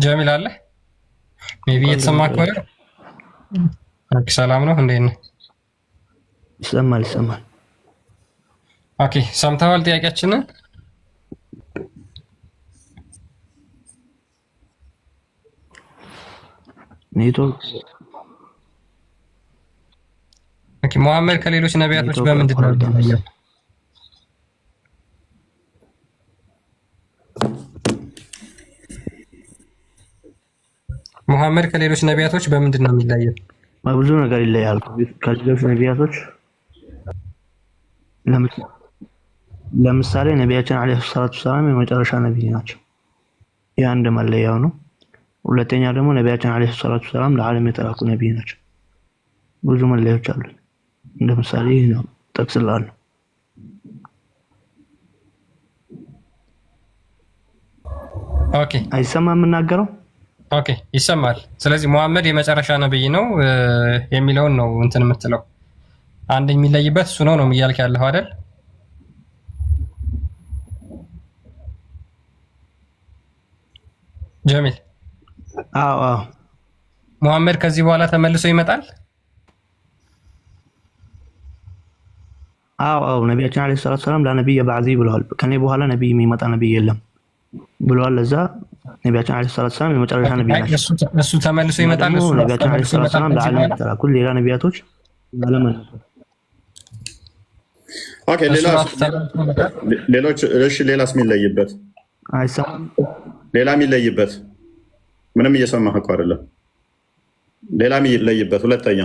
ጀሚል አለ? ሜቢ እየተሰማህ ከሆነ ሰላም ነው? እንዴት ነህ? ይሰማል። ኦኬ ሰምተዋል ጥያቄያችንን? ኔትወርክ ኦኬ። መሐመድ ከሌሎች ነቢያቶች በምንድን ነው የሚለየው? መሐመድ ከሌሎች ነቢያቶች በምንድን ነው የሚለየው? በብዙ ነገር ይለያል ከሌሎች ነቢያቶች። ለምሳሌ ነቢያችን አለይሂ ሰላቱ ሰላም የመጨረሻ ነቢይ ናቸው። ያ አንድ መለያው ነው። ሁለተኛ ደግሞ ነቢያችን አለይሂ ሰላቱ ሰላም ለዓለም የተላኩ ነቢይ ናቸው። ብዙ መለያዎች አሉ። እንደ ምሳሌ ነው ጠቅስላለሁ። ኦኬ አይሰማም የምናገረው? ኦኬ ይሰማል። ስለዚህ መሐመድ የመጨረሻ ነብይ ነው የሚለውን ነው እንትን የምትለው። አንድ የሚለይበት እሱ ነው እያልክ ያለው አይደል? ጀሚል አዎ መሐመድ ከዚህ በኋላ ተመልሶ ይመጣል? አዎ ነቢያችን አለይሂ ሰላቱ ሰላም ለነብይ ባዕዚ ብለዋል። ከኔ በኋላ ነብይ የሚመጣ ነብይ የለም ብለዋል። ለዛ ነቢያችን አለይሂ ሰላቱ ሰላም የመጨረሻ ነብይ ናቸው። እሱ ተመልሶ ይመጣል። ነቢያችን አለይሂ ሰላቱ ሰላም ለዓለም የተላኩ ሌላ ነቢያቶች ዓለም ኦኬ ሌላስ የሚለይበት አይሰማም? ሌላ የሚለይበት ምንም እየሰማህ እኮ አይደለም። ሌላ የሚለይበት ሁለተኛ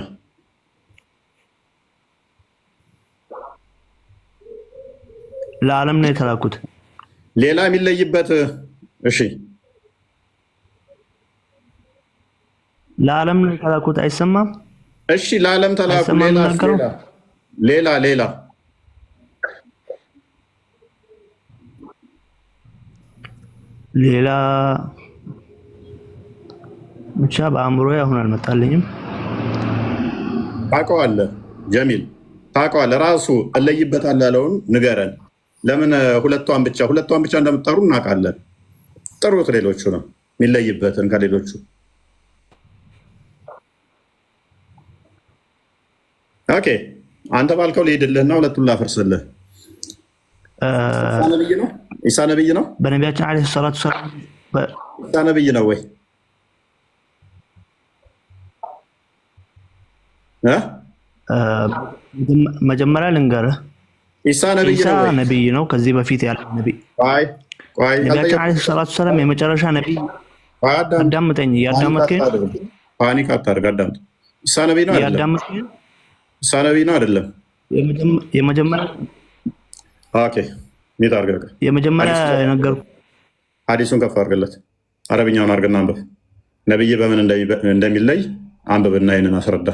ለዓለም ነው የተላኩት። ሌላ የሚለይበት እሺ ለዓለም ነው የተላኩት። አይሰማም? እሺ ለዓለም ተላኩ። ሌላ ሌላ ብቻ በአእምሮዬ አሁን አልመጣልኝም። ታውቀዋለህ ጀሚል ታውቀዋለህ። ራሱ እለይበታለሁ ያለውን ንገረን። ለምን ሁለቷን ብቻ እንደምትጠሩ እናውቃለን። ጥሩት። ሌሎቹ ነው የሚለይበትን ከሌሎቹ። ኦኬ አንተ ባልከው ልሄድልህና ሁለቱን ላፈርስልህ። ኢሳ ነብይ ነው። በነቢያችን አለይሂ ሰላቱ ሰላም ኢሳ ነብይ ነው ወይ? መጀመሪያ ልንገርህ፣ ኢሳ ነብይ ነው። ከዚህ በፊት ያለ ነብይ ነቢያችን አለይሂ ሰላቱ ሰላም የመጨረሻ ነብይ። አዳምጠኝ። እያዳመጥከኝ ፓኒክ አታድርግ። አዳምጥ። ኢሳ ነብይ ነው አይደለም? ኢሳ ነብይ ነው አይደለም? የመጀመሪያ ኦኬ ኔት አድርገህ የመጀመሪያ የነገርኩህ ሐዲሱን ከፍ አድርገለት። አረብኛውን አድርግና አንብብ። ነብይ በምን እንደሚለይ አንብብና ይሄንን አስረዳ።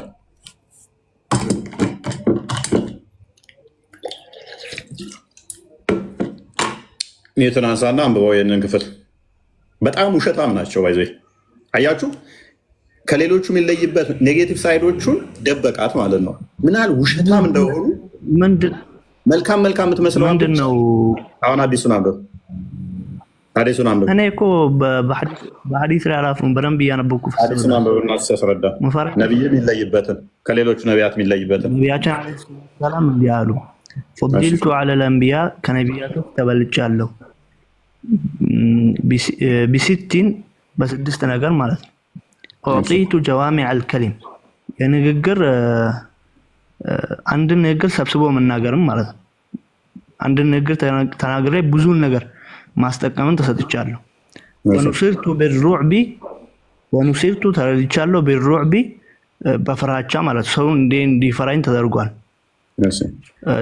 ሚዩትን አንሳና አንብበው ይህንን ክፍል። በጣም ውሸታም ናቸው። ባይዘ አያችሁ፣ ከሌሎቹ የሚለይበት ኔጌቲቭ ሳይዶቹን ደበቃት ማለት ነው። ምናል ውሸታም እንደሆኑ መልካም የምትመስለው ምንድን ነው? አሁን አዲሱን አንብብ። እኔ እኮ በሐዲስ ላይ አላፍሩም፣ በደንብ እያነበብኩ አዲሱን አንብብና ሲያስረዳ ነቢይ የሚለይበትን ከሌሎቹ ነቢያት የሚለይበትን ነቢያችን ዓለይሂ ሰላም እንዲህ አሉ፣ ፉዲልቱ ዐለል አንቢያ ከነቢያቶች ተበልጫለሁ፣ ቢሲቲን በስድስት ነገር ማለት ነው። ኡዕጢቱ ጀዋሚዕ አልከሊም የንግግር አንድን ንግግር ሰብስቦ መናገርም ማለት ነው። አንድን ንግግር ተናግሬ ብዙን ነገር ማስጠቀምን ተሰጥቻለሁ። ወኑሲርቱ ተረድቻለሁ ቢሩዕቢ በፍራቻ ማለት ሰው እንዲፈራኝ ተደርጓል፣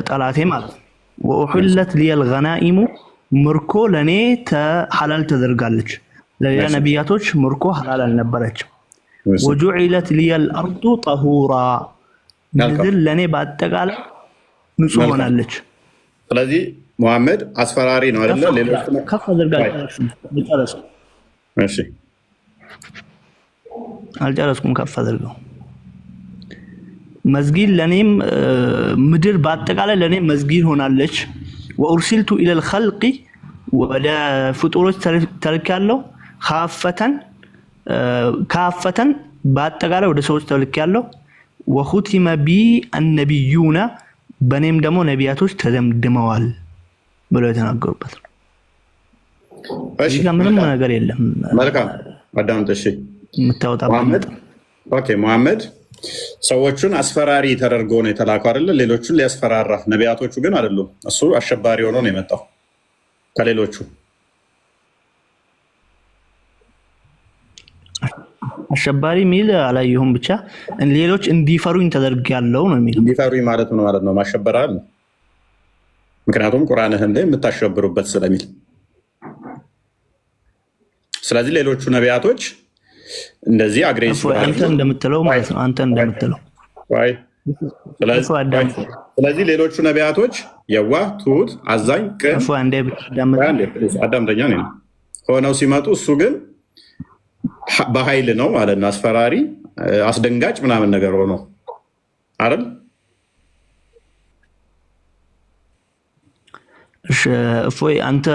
ጠላቴ ማለት ነው። ወኡሕለት ሊየል ገናኢሙ ምርኮ ለእኔ ሐላል ተደርጋለች። ለሌላ ነቢያቶች ምርኮ ሐላል አልነበረችም። ወጁዒለት ሊየል አርዱ ጠሁራ ምድር ለእኔ በአጠቃላይ ንጹህ ሆናለች። ስለዚህ ሙሐመድ አስፈራሪ ነው አይደለ? ሌሎች ከፍ አድርጋለሁ። አልጨረስኩም። ከፍ አድርገው መዝጊድ ለኔም ምድር በአጠቃላይ ለኔ መዝጊድ ሆናለች። ወኡርሲልቱ ኢለል ኸልቂ ወደ ፍጡሮች ተልኬያለሁ። ካፈተን በአጠቃላይ ወደ ሰዎች ተልኬያለሁ። ወኹቲመ ቢ አነቢዩና በኔም ደግሞ ነቢያቶች ተደምድመዋል ብለው የተናገሩበት ነው። እሺ ምንም ነገር የለም። መልካም አዳምጥ። እሺ የምታወጣበት ሙሐመድ ሰዎቹን አስፈራሪ ተደርጎ ነው የተላከው አይደለ? ሌሎቹን ሊያስፈራራ፣ ነቢያቶቹ ግን አይደሉም። እሱ አሸባሪ ሆኖ ነው የመጣው ከሌሎቹ። አሸባሪ ሚል አላየሁም። ብቻ ሌሎች እንዲፈሩኝ ተደርጊያለሁ ነው የሚለው። እንዲፈሩኝ ማለት ነው ማለት ነው ማሸበር አለ። ምክንያቱም ቁርአንህን ላይ የምታሸብሩበት ስለሚል። ስለዚህ ሌሎቹ ነቢያቶች እንደዚህ አግሬሲቭ አንተ እንደምትለው ማለት ነው። አንተ እንደምትለው ስለዚህ ሌሎቹ ነቢያቶች የዋህ፣ ትሁት፣ አዛኝ፣ ቅን አዳምጠኛ ሆነው ሲመጡ እሱ ግን በኃይል ነው ማለት ነው። አስፈራሪ፣ አስደንጋጭ ምናምን ነገር ሆኖ አይደል? እፎይ አንተ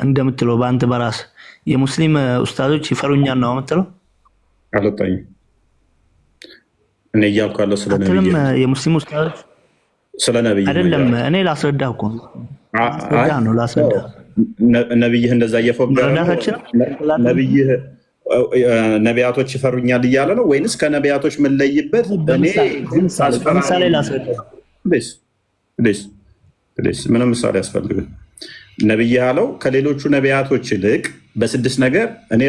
እንደምትለው በአንተ በራስ የሙስሊም ኡስታዞች ይፈሩኛል ነው የምትለው? አልወጣኝም። እኔ እያልኩ ያለው ስለ ነብይ የሙስሊም ኡስታዞች ስለ ነብይ አይደለም። እኔ ላስረዳ እኮ ነው ላስረዳ። ነብይህ እንደዛ እየፎገረ ነብይህ ነቢያቶች ይፈሩኛል እያለ ነው ወይንስ ከነቢያቶች የምንለይበት? ምሳሌ ላስረዳ። ምንም ምሳሌ ያስፈልግም። ነብይ ያለው ከሌሎቹ ነቢያቶች ይልቅ በስድስት ነገር እኔ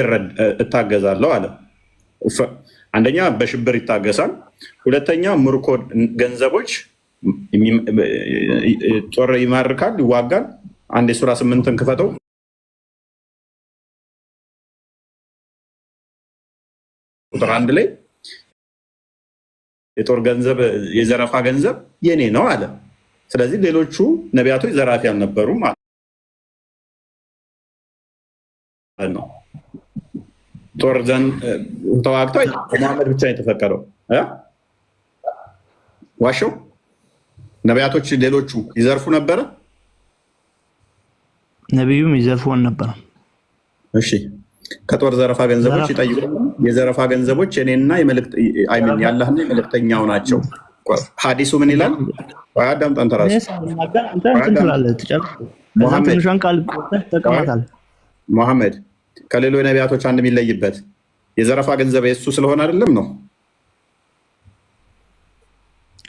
እታገዛለሁ አለ። አንደኛ በሽብር ይታገሳል። ሁለተኛ ምርኮ ገንዘቦች ጦር ይማርካል፣ ይዋጋል። አንድ የሱራ 8ን ክፈተው። ቁጥር 1 ላይ የጦር ገንዘብ የዘረፋ ገንዘብ የኔ ነው አለ። ስለዚህ ሌሎቹ ነቢያቶች ዘራፊ አልነበሩም ማለት ነው። ጦር ዘንድ ተዋግተው መሐመድ ብቻ የተፈቀደው ዋሸው። ነቢያቶች ሌሎቹ ይዘርፉ ነበረ፣ ነቢዩም ይዘርፉ አልነበረም። እሺ ከጦር ዘረፋ ገንዘቦች ይጠይቁ። የዘረፋ ገንዘቦች የኔና የአላህና የመልእክተኛው ናቸው። ሐዲሱ ምን ይላል? አዳም ጠንተራስ ሙሐመድ ከሌሎች ነቢያቶች አንድ የሚለይበት የዘረፋ ገንዘብ የሱ ስለሆነ አይደለም ነው።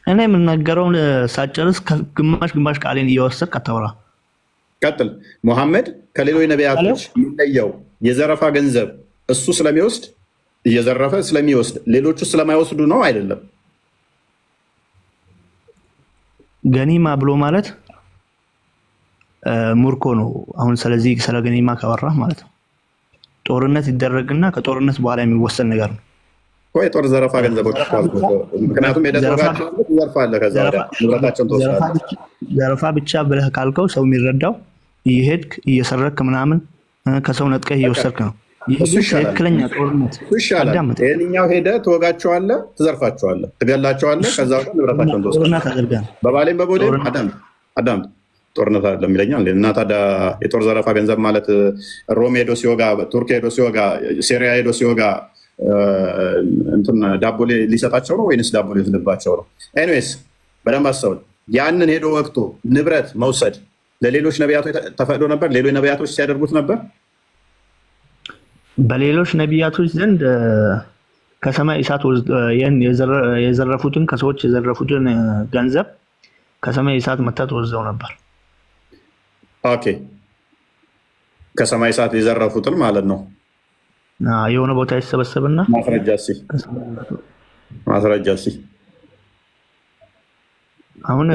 እኔ የምናገረውን ሳጨርስ ግማሽ ቃሌን እየወሰድክ አታውራ። ቀጥል። ሙሐመድ ከሌሎች ነቢያቶች የሚለየው የዘረፋ ገንዘብ እሱ ስለሚወስድ እየዘረፈ ስለሚወስድ ሌሎቹ ስለማይወስዱ ነው አይደለም? ገኒማ ብሎ ማለት ሙርኮ ነው። አሁን ስለዚህ ስለ ገኒማ ካወራ ማለት ነው ጦርነት ይደረግና ከጦርነት በኋላ የሚወሰን ነገር ነው። ወይ ጦር ዘረፋ ገንዘቦች ምክንያቱም የደረጋቸው ዘርፋ አለ። ከዛ ንብረታቸውን ተወስዳለህ። ዘረፋ ብቻ ብለህ ካልከው ሰው የሚረዳው እየሄድክ እየሰረክ ምናምን ከሰው ነጥቀህ እየወሰድክ ነው። ይህ ትክክለኛ ጦርነት ይሻላል። ይሄንኛው ሄደህ ትወጋቸዋለህ፣ ትዘርፋቸዋለህ፣ ትገላቸዋለህ። ከዛ ንብረታቸውን ትወስዳለህ። በባሌም በቦሌም አዳምጥ ጦርነት አይደለም ይለኛል እና ታዲያ የጦር ዘረፋ ገንዘብ ማለት ሮም ሄዶ ሲወጋ፣ ቱርክ ሄዶ ሲወጋ፣ ሲሪያ ሄዶ ሲወጋ እንትን ዳቦ ሊሰጣቸው ነው ወይንስ ዳቦ ሊወስድባቸው ነው? ኤኒዌይስ በደንብ አስተውል። ያንን ሄዶ ወቅቶ ንብረት መውሰድ ለሌሎች ነቢያቶች ተፈቅዶ ነበር? ሌሎች ነቢያቶች ሲያደርጉት ነበር? በሌሎች ነቢያቶች ዘንድ ከሰማይ እሳት የዘረፉትን ከሰዎች የዘረፉትን ገንዘብ ከሰማይ እሳት መታ ወስደው ነበር። ኦኬ፣ ከሰማይ እሳት የዘረፉትን ማለት ነው። የሆነ ቦታ ይሰበሰብና ማስረጃ እስኪ አሁን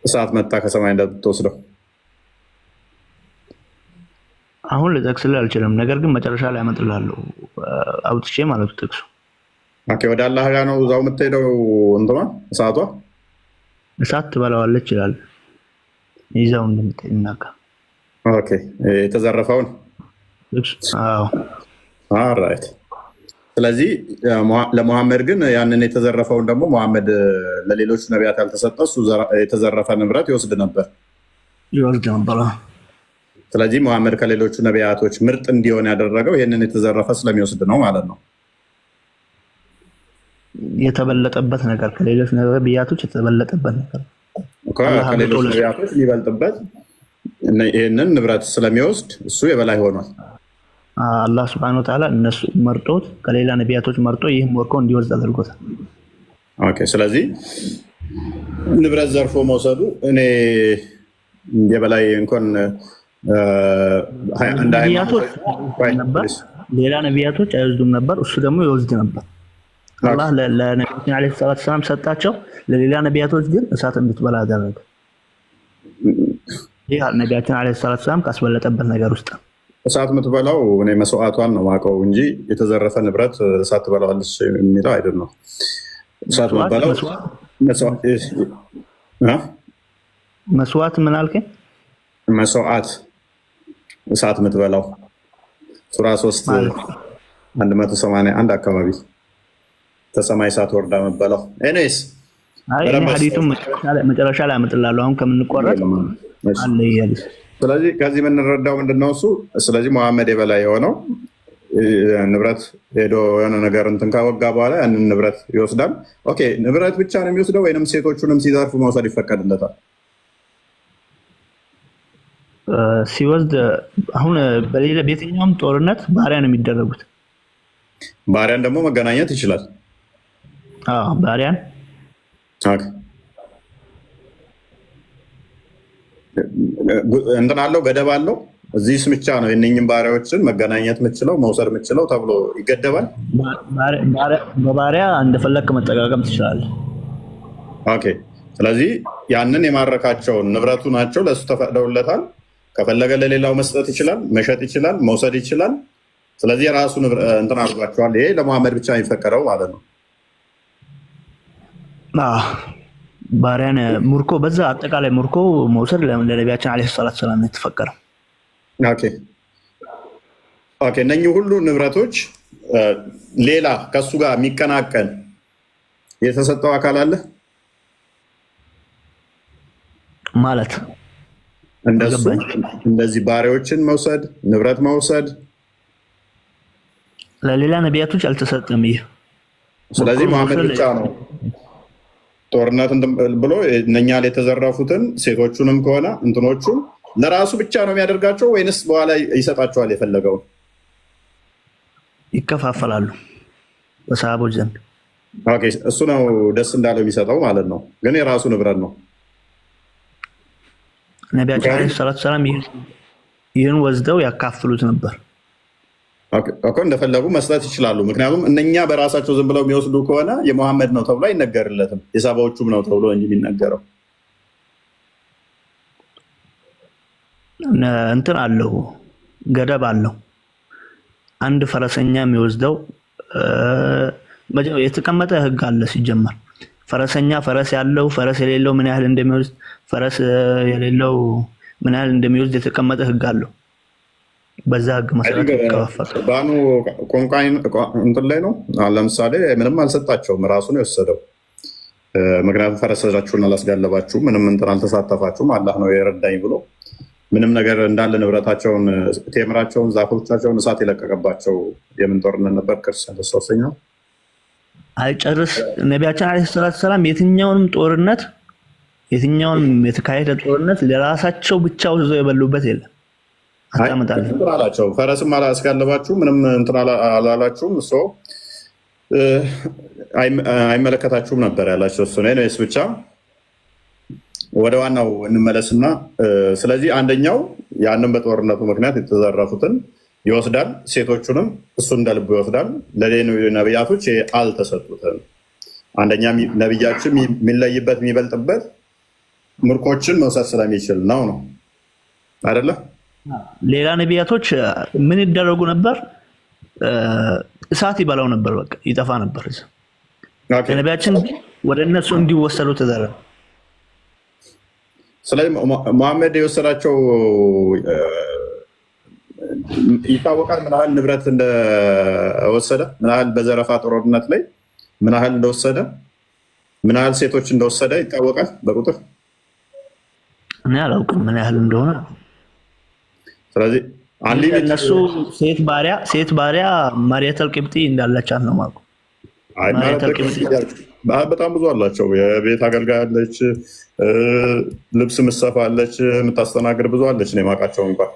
እሳት መጣ ከሰማይ እንደምትወስደው አሁን ልጠቅስልህ አልችልም። ነገር ግን መጨረሻ ላይ አመጣልሃለሁ አውጥቼ ማለት ጥቅሱ። ኦኬ፣ ወደ አላህ ጋር ነው እዛው የምትሄደው። እንትኗ እሳት ትበላዋለች ይላል ይዛው እንደምትናካ። ኦኬ፣ የተዘረፈውን ኦልራይት። ስለዚህ ለሙሐመድ ግን ያንን የተዘረፈውን ደግሞ ሙሐመድ ለሌሎች ነቢያት ያልተሰጠ እሱ የተዘረፈ ንብረት ይወስድ ነበር። ስለዚህ ሙሐመድ ከሌሎቹ ነቢያቶች ምርጥ እንዲሆን ያደረገው ይህንን የተዘረፈ ስለሚወስድ ነው ማለት ነው። የተበለጠበት ነገር ከሌሎች ነቢያቶች የተበለጠበት ነገር ከሌሎች ነቢያቶች የሚበልጥበት ይህንን ንብረት ስለሚወስድ እሱ የበላይ ሆኗል። አላህ ሱብሓነሁ ወተዓላ እነሱ መርጦት ከሌላ ነቢያቶች መርጦ ይህም ወርቆ እንዲወስድ አድርጎታል። ኦኬ፣ ስለዚህ ንብረት ዘርፎ መውሰዱ እኔ የበላይ እንኳን ሌላ ነቢያቶች አይወስዱም ነበር፣ እሱ ደግሞ ይወስድ ነበር። አላህ ለነቢያችን ዓለይሂ ሰላቱ ወሰላም ሰጣቸው፣ ለሌላ ነቢያቶች ግን እሳት እንድትበላ አደረገ። ይህ ነቢያችን ዓለይሂ ሰላቱ ወሰላም ካስበለጠበት ነገር ውስጥ እሳት የምትበላው እኔ መስዋዕቷን ነው የማውቀው እንጂ የተዘረፈ ንብረት እሳት ትበላዋለች የሚለው አይደለም። እሳት የምትበላው መስዋዕት ምን አልከኝ? መስዋዕት እሳት የምትበላው ሱራ 3:181 አካባቢ ከሰማይ እሳት ወርዳ የምትበላው። ኤኒዌይስ ሐዲሱን መጨረሻ ላይ አመጣልሃለሁ አሁን ከምንቆረጥ አለ ይያል። ስለዚህ ከዚህ የምንረዳው ምንድነው? እሱ ስለዚህ ሙሐመድ የበላይ የሆነው ንብረት ሄዶ የሆነ ነገር እንትን ካወጋ በኋላ ያንን ንብረት ይወስዳል። ኦኬ፣ ንብረት ብቻ ነው የሚወስደው ወይንም ሴቶቹንም ሲዘርፉ መውሰድ ይፈቀድለታል? ሲወስድ አሁን በሌላ በየትኛውም ጦርነት ባሪያ ነው የሚደረጉት። ባሪያን ደግሞ መገናኘት ይችላል። ባሪያን እንትን አለው፣ ገደብ አለው። እዚህ ብቻ ነው የእነኝህን ባሪያዎችን መገናኘት የምችለው መውሰድ የምችለው ተብሎ ይገደባል። በባሪያ እንደፈለግክ መጠቃቀም ትችላለህ። ኦኬ፣ ስለዚህ ያንን የማረካቸውን ንብረቱ ናቸው፣ ለእሱ ተፈቅደውለታል። ከፈለገ ለሌላው መስጠት ይችላል፣ መሸጥ ይችላል፣ መውሰድ ይችላል። ስለዚህ የራሱ እንትን አድርጓቸዋል። ይሄ ለሙሐመድ ብቻ የሚፈቀደው ማለት ነው። ባሪያን ሙርኮ በዛ አጠቃላይ ሙርኮ መውሰድ ለነቢያችን ዓለይሂ ሰላቱ ወሰላም የተፈቀደው። ኦኬ፣ እነኚህ ሁሉ ንብረቶች ሌላ ከሱ ጋር የሚቀናቀን የተሰጠው አካል አለ ማለት እንደሱ እንደዚህ ባሪያዎችን መውሰድ ንብረት መውሰድ ለሌላ ነቢያቶች አልተሰጠም። ይሄ ስለዚህ ሙሐመድ ብቻ ነው ጦርነት ብሎ እነኛ ላይ የተዘረፉትን ሴቶቹንም ከሆነ እንትኖቹን ለራሱ ብቻ ነው የሚያደርጋቸው ወይንስ በኋላ ይሰጣቸዋል? የፈለገው ይከፋፈላሉ በሰሃቦች ዘንድ። ኦኬ፣ እሱ ነው ደስ እንዳለው የሚሰጠው ማለት ነው። ግን የራሱ ንብረት ነው። ነቢያችን ዓለይሂ ሰላቱ ወሰላም ይህን ወስደው ያካፍሉት ነበር። እኮ እንደፈለጉ መስጠት ይችላሉ። ምክንያቱም እነኛ በራሳቸው ዝም ብለው የሚወስዱ ከሆነ የሙሐመድ ነው ተብሎ አይነገርለትም። የሳባዎቹም ነው ተብሎ እንጂ የሚነገረው እንትን አለው፣ ገደብ አለው። አንድ ፈረሰኛ የሚወስደው የተቀመጠ ህግ አለ። ሲጀመር ፈረሰኛ ፈረስ ያለው ፈረስ የሌለው ምን ያህል እንደሚወስድ፣ ፈረስ የሌለው ምን ያህል እንደሚወስድ የተቀመጠ ህግ አለው። በዛ ህግ መሰረት ይከፋፈል። ባኑ ቆንቋይ እንትን ላይ ነው። ለምሳሌ ምንም አልሰጣቸውም፣ ራሱ ነው የወሰደው። ምክንያቱም ፈረሰዛችሁን አላስጋለባችሁም፣ ምንም እንትን አልተሳተፋችሁም፣ አላህ ነው የረዳኝ ብሎ ምንም ነገር እንዳለ ንብረታቸውን፣ ቴምራቸውን፣ ዛፎቻቸውን እሳት የለቀቀባቸው የምን ጦርነት ነበር? ክርስቲያን ሶስተኛው አይጨርስ ነቢያችን አለይሂ ሰላቱ ሰላም የትኛውንም ጦርነት የትኛውንም የተካሄደ ጦርነት ለራሳቸው ብቻ ወስደው የበሉበት የለም። አታመጣለህ አላቸው። ፈረስም አላስጋለባችሁ ምንም እንትን አላላችሁም፣ እሱ አይመለከታችሁም ነበር ያላቸው። እሱ ነይስ ብቻ ወደ ዋናው እንመለስና ስለዚህ አንደኛው ያንን በጦርነቱ ምክንያት የተዘረፉትን ይወስዳል፣ ሴቶቹንም እሱ እንደልቡ ይወስዳል። ለሌሎች ነቢያቶች አልተሰጡትም። አንደኛ ነቢያችን የሚለይበት የሚበልጥበት ምርኮችን መውሰድ ስለሚችል ነው አይደለ? ሌላ ነቢያቶች ምን ይደረጉ ነበር? እሳት ይበላው ነበር፣ በቃ ይጠፋ ነበር። ነቢያችን ወደ እነሱ እንዲወሰዱ ተደረገ። ስለዚህ መሐመድ የወሰዳቸው ይታወቃል። ምን ያህል ንብረት እንደወሰደ፣ ምን ያህል በዘረፋ ጦርነት ላይ ምን ያህል እንደወሰደ፣ ምን ያህል ሴቶች እንደወሰደ ይታወቃል በቁጥር። እኔ አላውቅም ምን ያህል እንደሆነ። ስለዚህ እነሱ ሴት ባሪያ ማርያተል ቂብጢ እንዳላቻት ነው ማለት። በጣም ብዙ አላቸው። የቤት አገልጋይ አለች፣ ልብስ ምሰፋ አለች፣ የምታስተናግድ ብዙ አለች። ነው የማውቃቸው እንኳን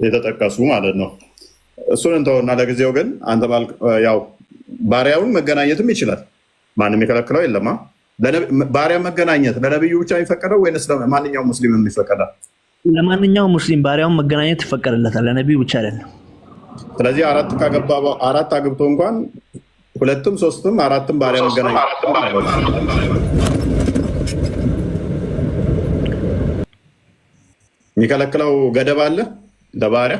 የተጠቀሱ ማለት ነው። እሱን እንተውና ለጊዜው ግን አንተ ያው ባሪያውን መገናኘትም ይችላል፣ ማንም የከለክለው የለማ። ባሪያ መገናኘት ለነብዩ ብቻ የሚፈቀደው ወይንስ ለማንኛውም ሙስሊም የሚፈቀዳል? ለማንኛውም ሙስሊም ባሪያውን መገናኘት ይፈቀድለታል፣ ለነብዩ ብቻ አይደለም። ስለዚህ አራት አግብቶ እንኳን ሁለትም ሶስትም አራትም ባሪያ መገናኘት የሚከለክለው ገደብ አለ ለባሪያ?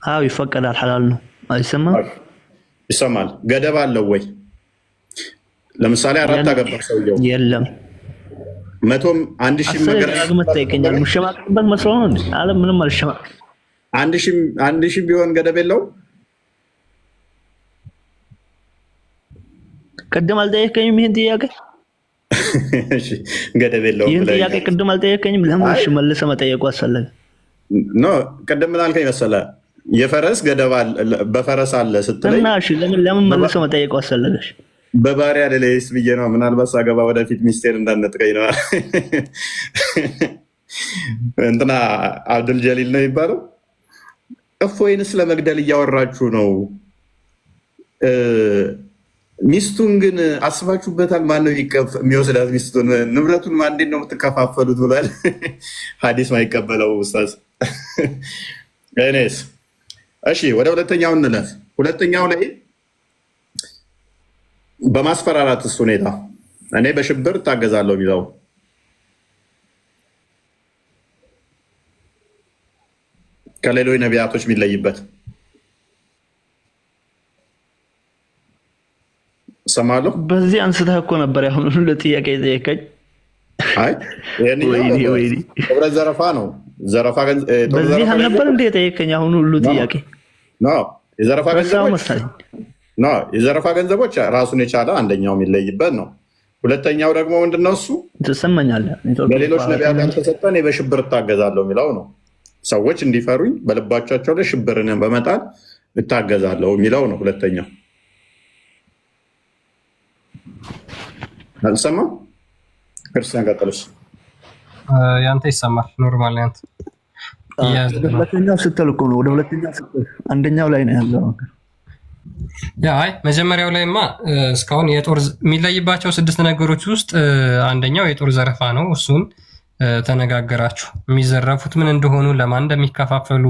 አዎ ይፈቀዳል፣ ሐላል ነው። አይሰማም? ይሰማል። ገደብ አለው ወይ? ለምሳሌ አራት አገባ ሰውየው የለም። መቶም አንድ ሺህ መገናኘት ይገኛል። ሙሸማቅበት መስሎ ነው አለ። ምንም አልሸማቅ። አንድ ሺህ ቢሆን ገደብ የለውም። ቅድም አልጠየቀኝም ይህን ጥያቄ? ገደብ የለውም ይህን ጥያቄ ቅድም አልጠየቀኝም። ለምን መልሰህ መጠየቁ አስፈለገ? ቅድም ምን አልከኝ መሰለህ? የፈረስ ገደብ በፈረስ አለ ስትለኝ እና እሺ ለምን መልሰህ መጠየቁ አስፈለገሽ? በባሪያ ለሌስ ብዬ ነው። ምናልባት ሳገባ ወደፊት ሚስቴር እንዳነጥቀኝ ነው። እንትና አብዱል ጀሊል ነው የሚባለው። እፎይንስ ለመግደል እያወራችሁ ነው። ሚስቱን ግን አስባችሁበታል? ማነው የሚወስዳት ሚስቱን? ንብረቱን እንዴት ነው የምትከፋፈሉት ብሏል። ሀዲስ ማይቀበለው ኡስታዝ። እኔስ እሺ ወደ ሁለተኛው እንለፍ። ሁለተኛው ላይ በማስፈራራትስ ሁኔታ እኔ በሽብር እታገዛለሁ የሚለው ከሌሎች ነቢያቶች የሚለይበት ሰማለሁ። በዚህ አንስተህ እኮ ነበር ያሁን ሁሉ ጥያቄ ጠየቀኝ። ህብረት ዘረፋ ነው። ዘረፋ በዚህ አልነበር እንደ ጠየቀኝ አሁን ሁሉ ጥያቄ የዘረፋ ገንዘቦች ራሱን የቻለ አንደኛው የሚለይበት ነው። ሁለተኛው ደግሞ ምንድነው? እሱ ትሰማኛለህ፣ በሌሎች ነቢያት ያልተሰጠን በሽብር እታገዛለሁ የሚለው ነው። ሰዎች እንዲፈሩኝ በልባቸው ላይ ሽብርን በመጣል እታገዛለሁ የሚለው ነው። ሁለተኛው አልሰማም። ክርስቲያን ቀጥልሽ። ያንተ ይሰማል። ኖርማል ያንተ ሁለተኛው ስትል እኮ ነው። ወደ ሁለተኛው ስትል አንደኛው ላይ ነው ያለው። አይ መጀመሪያው ላይማ እስካሁን የጦር የሚለይባቸው 6 ነገሮች ውስጥ አንደኛው የጦር ዘረፋ ነው። እሱን ተነጋገራችሁ። የሚዘረፉት ምን እንደሆኑ፣ ለማን እንደሚከፋፈሉ፣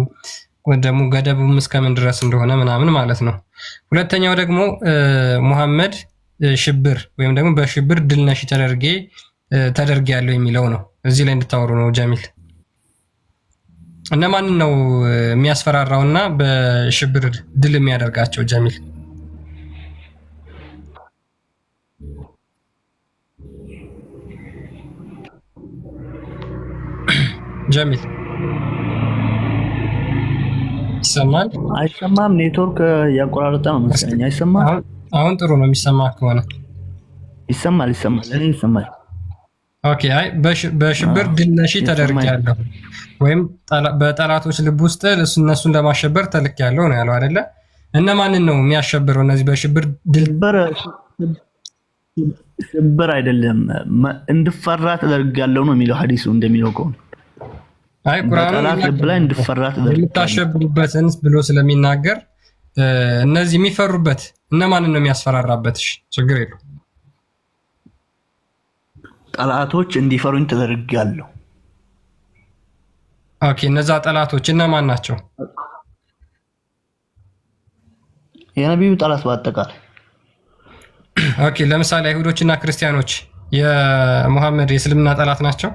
ደግሞ ገደቡም እስከምን ድረስ እንደሆነ ምናምን ማለት ነው። ሁለተኛው ደግሞ ሙሐመድ ሽብር ወይም ደግሞ በሽብር ድል ነሽ ተደርጌ ያለው የሚለው ነው። እዚህ ላይ እንድታወሩ ነው ጀሚል። እነማንን ነው የሚያስፈራራውና በሽብር ድል የሚያደርጋቸው? ጀሚል ጀሚል ይሰማል? አይሰማም? ኔትወርክ ያቆራረጠ ነው መሰለኝ። አይሰማም? አሁን ጥሩ ነው የሚሰማ ከሆነ ይሰማል። እኔ ይሰማል። ኦኬ። አይ በሽብር ድል ነሺ ተደርጊያለሁ ወይም በጠላቶች ልብ ውስጥ እነሱን ለማሸበር ተልኬያለሁ ነው ያለው አይደለ? እነማንን ነው የሚያሸብረው? እነዚህ በሽብር ድል ሽብር አይደለም እንድፈራ ተደርጊያለሁ ነው የሚለው ሐዲሱ እንደሚለው ከሆነ አይ ቁርአኑ ላይ እንድፈራ ተደርጊያለሁ የምታሸብሩበትን ብሎ ስለሚናገር እነዚህ የሚፈሩበት እነማንን ነው የሚያስፈራራበት? ችግር የለው ጠላቶች እንዲፈሩኝ ተደርጊያለሁ። ኦኬ እነዛ ጠላቶች እነማን ናቸው? የነቢዩ ጠላት በአጠቃላይ ኦኬ ለምሳሌ አይሁዶችና ክርስቲያኖች የሙሐመድ የእስልምና ጠላት ናቸው?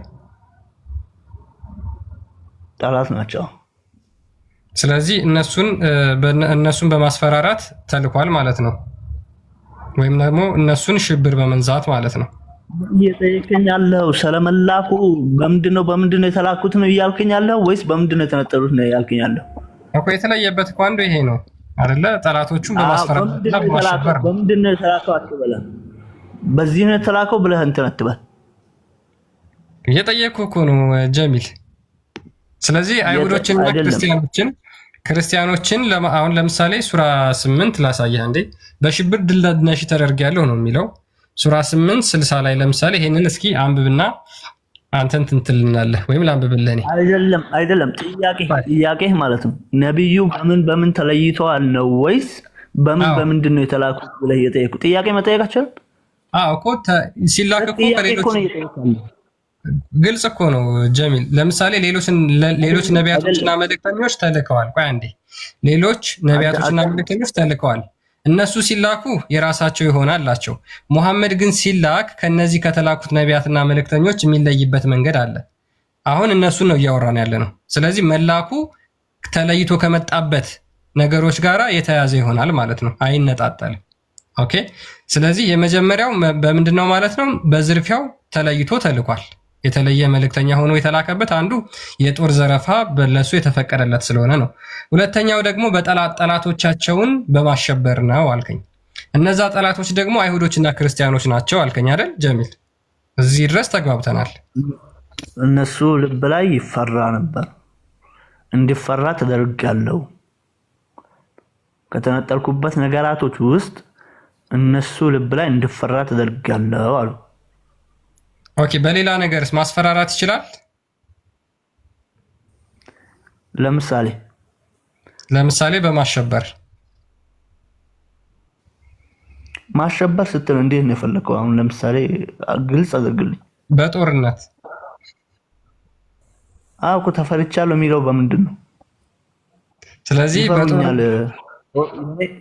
ጠላት ናቸው። ስለዚህ እነሱን በማስፈራራት ተልኳል ማለት ነው፣ ወይም ደግሞ እነሱን ሽብር በመንዛት ማለት ነው። እየጠየቀኝ ያለው ስለመላኩ በምንድን ነው የተላኩት ነው እያልከኝ ያለው ወይስ በምንድን ነው የተነጠሉት ነው እያልከኝ ያለው? እኮ የተለየበት እኮ አንዱ ይሄ ነው አይደለ? ጠላቶቹን በማስፈራራት በምንድን ነው የተላከው አትበለም። በዚህ ነው የተላከው ብለህ እንትን አትበል። እየጠየቅኩህ እኮ ነው ጀሚል። ስለዚህ አይሁዶችንና ክርስቲያኖችን አሁን ለምሳሌ ሱራ 8 ላሳየህ እንዴ። በሽብር ድል ነሺ ተደርጊያለሁ ነው የሚለው ሱራ 8:60 ላይ ለምሳሌ ይሄንን እስኪ አንብብና አንተን ትንትልናለህ ወይም ላንብብልህ። እኔ አይደለም ጥያቄ ማለት ነው ነብዩ በምን ተለይተዋል ነው ወይስ በምንድን ነው የተላኩት ብለህ እየጠየቁ ጥያቄ መጠየቅ አትችልም? እኮ ሲላክ እኮ ከሌሎች ግልጽ እኮ ነው ጀሚል። ለምሳሌ ሌሎች ነቢያቶችና መልእክተኞች ተልከዋል። ቆይ አንዴ ሌሎች ነቢያቶችና መልእክተኞች ተልከዋል። እነሱ ሲላኩ የራሳቸው ይሆናላቸው። ሙሐመድ ግን ሲላክ ከነዚህ ከተላኩት ነቢያትና መልእክተኞች የሚለይበት መንገድ አለ። አሁን እነሱን ነው እያወራን ያለ ነው። ስለዚህ መላኩ ተለይቶ ከመጣበት ነገሮች ጋር የተያዘ ይሆናል ማለት ነው፣ አይነጣጠልም። ኦኬ። ስለዚህ የመጀመሪያው በምንድን ነው ማለት ነው? በዝርፊያው ተለይቶ ተልኳል። የተለየ መልእክተኛ ሆኖ የተላከበት አንዱ የጦር ዘረፋ በለሱ የተፈቀደለት ስለሆነ ነው። ሁለተኛው ደግሞ ጠላቶቻቸውን በማሸበር ነው አልከኝ። እነዛ ጠላቶች ደግሞ አይሁዶችና ክርስቲያኖች ናቸው አልከኝ አይደል ጀሚል? እዚህ ድረስ ተግባብተናል። እነሱ ልብ ላይ ይፈራ ነበር፣ እንዲፈራ ተደርጊያለሁ። ከተነጠልኩበት ነገራቶች ውስጥ እነሱ ልብ ላይ እንዲፈራ ተደርጊያለሁ አሉ። ኦኬ በሌላ ነገርስ ማስፈራራት ይችላል? ለምሳሌ በማሸበር ማሸበር ስትል እንዴት ነው የፈለከው? አሁን ለምሳሌ ግልጽ አድርግልኝ። በጦርነት እኮ ተፈርቻለሁ የሚለው በምንድን ነው? ስለዚህ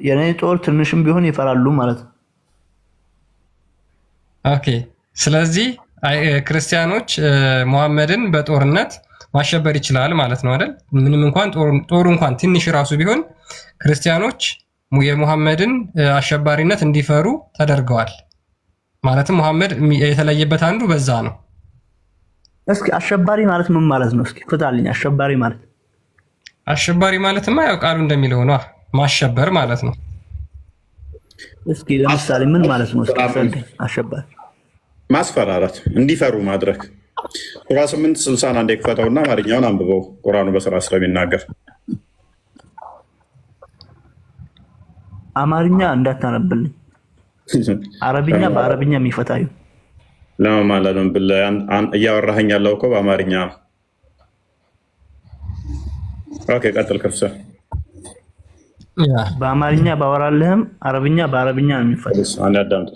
የኔ ጦር ትንሽም ቢሆን ይፈራሉ ማለት ነው። ኦኬ ስለዚህ ክርስቲያኖች ሙሐመድን በጦርነት ማሸበር ይችላል ማለት ነው አይደል? ምንም እንኳን ጦሩ እንኳን ትንሽ ራሱ ቢሆን ክርስቲያኖች የሙሐመድን አሸባሪነት እንዲፈሩ ተደርገዋል። ማለትም ሙሐመድ የተለየበት አንዱ በዛ ነው። እስኪ አሸባሪ ማለት ምን ማለት ነው? እስኪ ፍታልኝ። አሸባሪ ማለትማ ያው ቃሉ እንደሚለው ነው፣ ማሸበር ማለት ነው። እስኪ ለምሳሌ ምን ማለት ነው? እስኪ አሸባሪ ማስፈራራት፣ እንዲፈሩ ማድረግ። ሱራ 8:60 አንዴ ክፈተውና አማርኛውን አንብበው ቁርአኑ በስራ ስለሚናገር። አማርኛ እንዳታነብልኝ፣ አረብኛ በአረብኛ የሚፈታዩ ለማለት ብለህ እያወራኸኝ ያለው እኮ በአማርኛ። ኦኬ ቀጥል። ከፍሰ በአማርኛ ባወራልህም አረብኛ በአረብኛ ነው የሚፈታው። አንዴ አዳምጥ።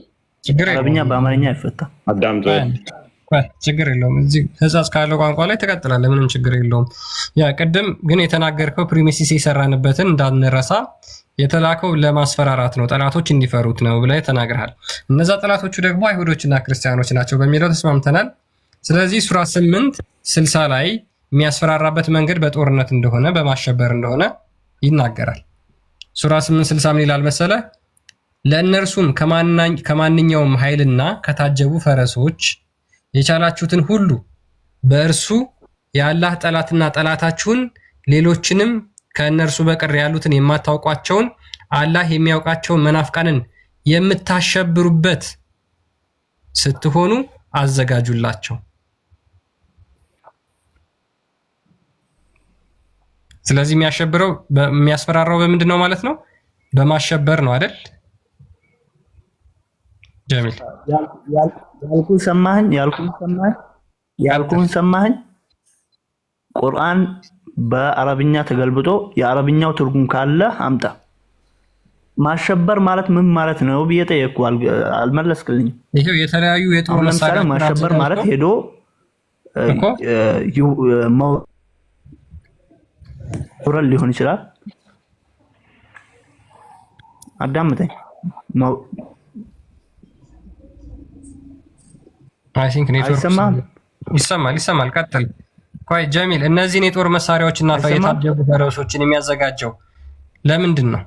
አረብኛ በአማርኛ አይፈታም። አዳምጥ። ችግር የለውም። እዚህ ህጻጽ ካለው ቋንቋ ላይ ትቀጥላለህ፣ ምንም ችግር የለውም። ያ ቅድም ግን የተናገርከው ፕሪሚሲስ የሰራንበትን እንዳንረሳ የተላከው ለማስፈራራት ነው፣ ጠላቶች እንዲፈሩት ነው ብለህ ተናግረሃል። እነዛ ጠላቶቹ ደግሞ አይሁዶችና ክርስቲያኖች ናቸው በሚለው ተስማምተናል። ስለዚህ ሱራ 8:60 ላይ የሚያስፈራራበት መንገድ በጦርነት እንደሆነ በማሸበር እንደሆነ ይናገራል። ሱራ 8:60 ምን ይላል መሰለ? ለእነርሱም ከማንኛውም ኃይልና ከታጀቡ ፈረሶች የቻላችሁትን ሁሉ በእርሱ የአላህ ጠላትና ጠላታችሁን ሌሎችንም ከእነርሱ በቀር ያሉትን የማታውቋቸውን አላህ የሚያውቃቸውን መናፍቃንን የምታሸብሩበት ስትሆኑ አዘጋጁላቸው። ስለዚህ የሚያስፈራራው በምንድን ነው ማለት ነው? በማሸበር ነው አይደል? ጀሚል ያልኩህን ሰማኸኝ? ቁርአን በአረብኛ ተገልብጦ የአረብኛው ትርጉም ካለ አምጣ። ማሸበር ማለት ምን ማለት ነው ብዬ ጠየቅኩ፣ አልመለስክልኝም። ይሄው የተለያዩ የጦር መሳሪያ ማሸበር ማለት ሄዶ መውረድ ሊሆን ይችላል። አዳምጠኝ። አይ ቲንክ ኔትወርክ ይሰማል። ቀጥል። ቆይ ጀሚል፣ እነዚህን የጦር መሳሪያዎችና የታጀቡ ፈረሶችን የሚያዘጋጀው ለምንድን ነው?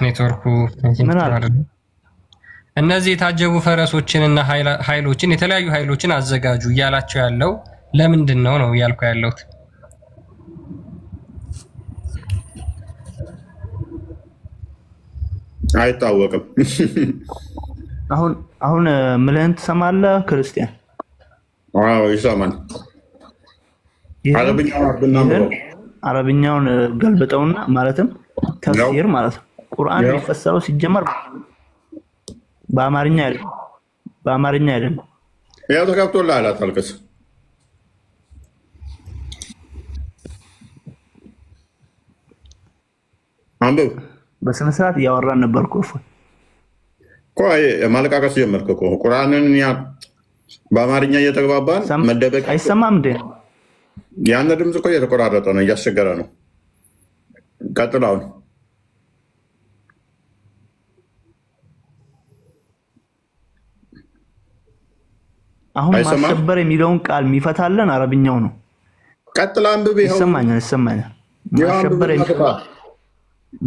ኔትወርኩ እነዚህ የታጀቡ ፈረሶችንና ኃይሎችን የተለያዩ ኃይሎችን አዘጋጁ እያላቸው ያለው ለምንድን ነው እያልኩ ያለሁት? አይታወቅም። አሁን ምልህን ትሰማለህ ክርስቲያን? አዎ ይሰማል። አረብኛውን ገልብጠውና ማለትም ተፍሲር ማለት ነው። ቁርአን የሚፈሰረው ሲጀመር በአማርኛ አይደለም። ያው ተከፍቶልሃል፣ አታልቅስ። አንብብ። በስነ ስርዓት እያወራን ነበርኩ እኮ ማለቃቀስ ጀመርክ እኮ። ቁርአንን በአማርኛ እየተግባባን መደበቅ አይሰማም እንዴ? ያን ድምፅ እኮ እየተቆራረጠ ነው፣ እያስቸገረ ነው። ቀጥል። አሁን ማሸበር የሚለውን ቃል የሚፈታለን አረብኛው ነው። ቀጥል፣ አንብብ። ይሰማኛል።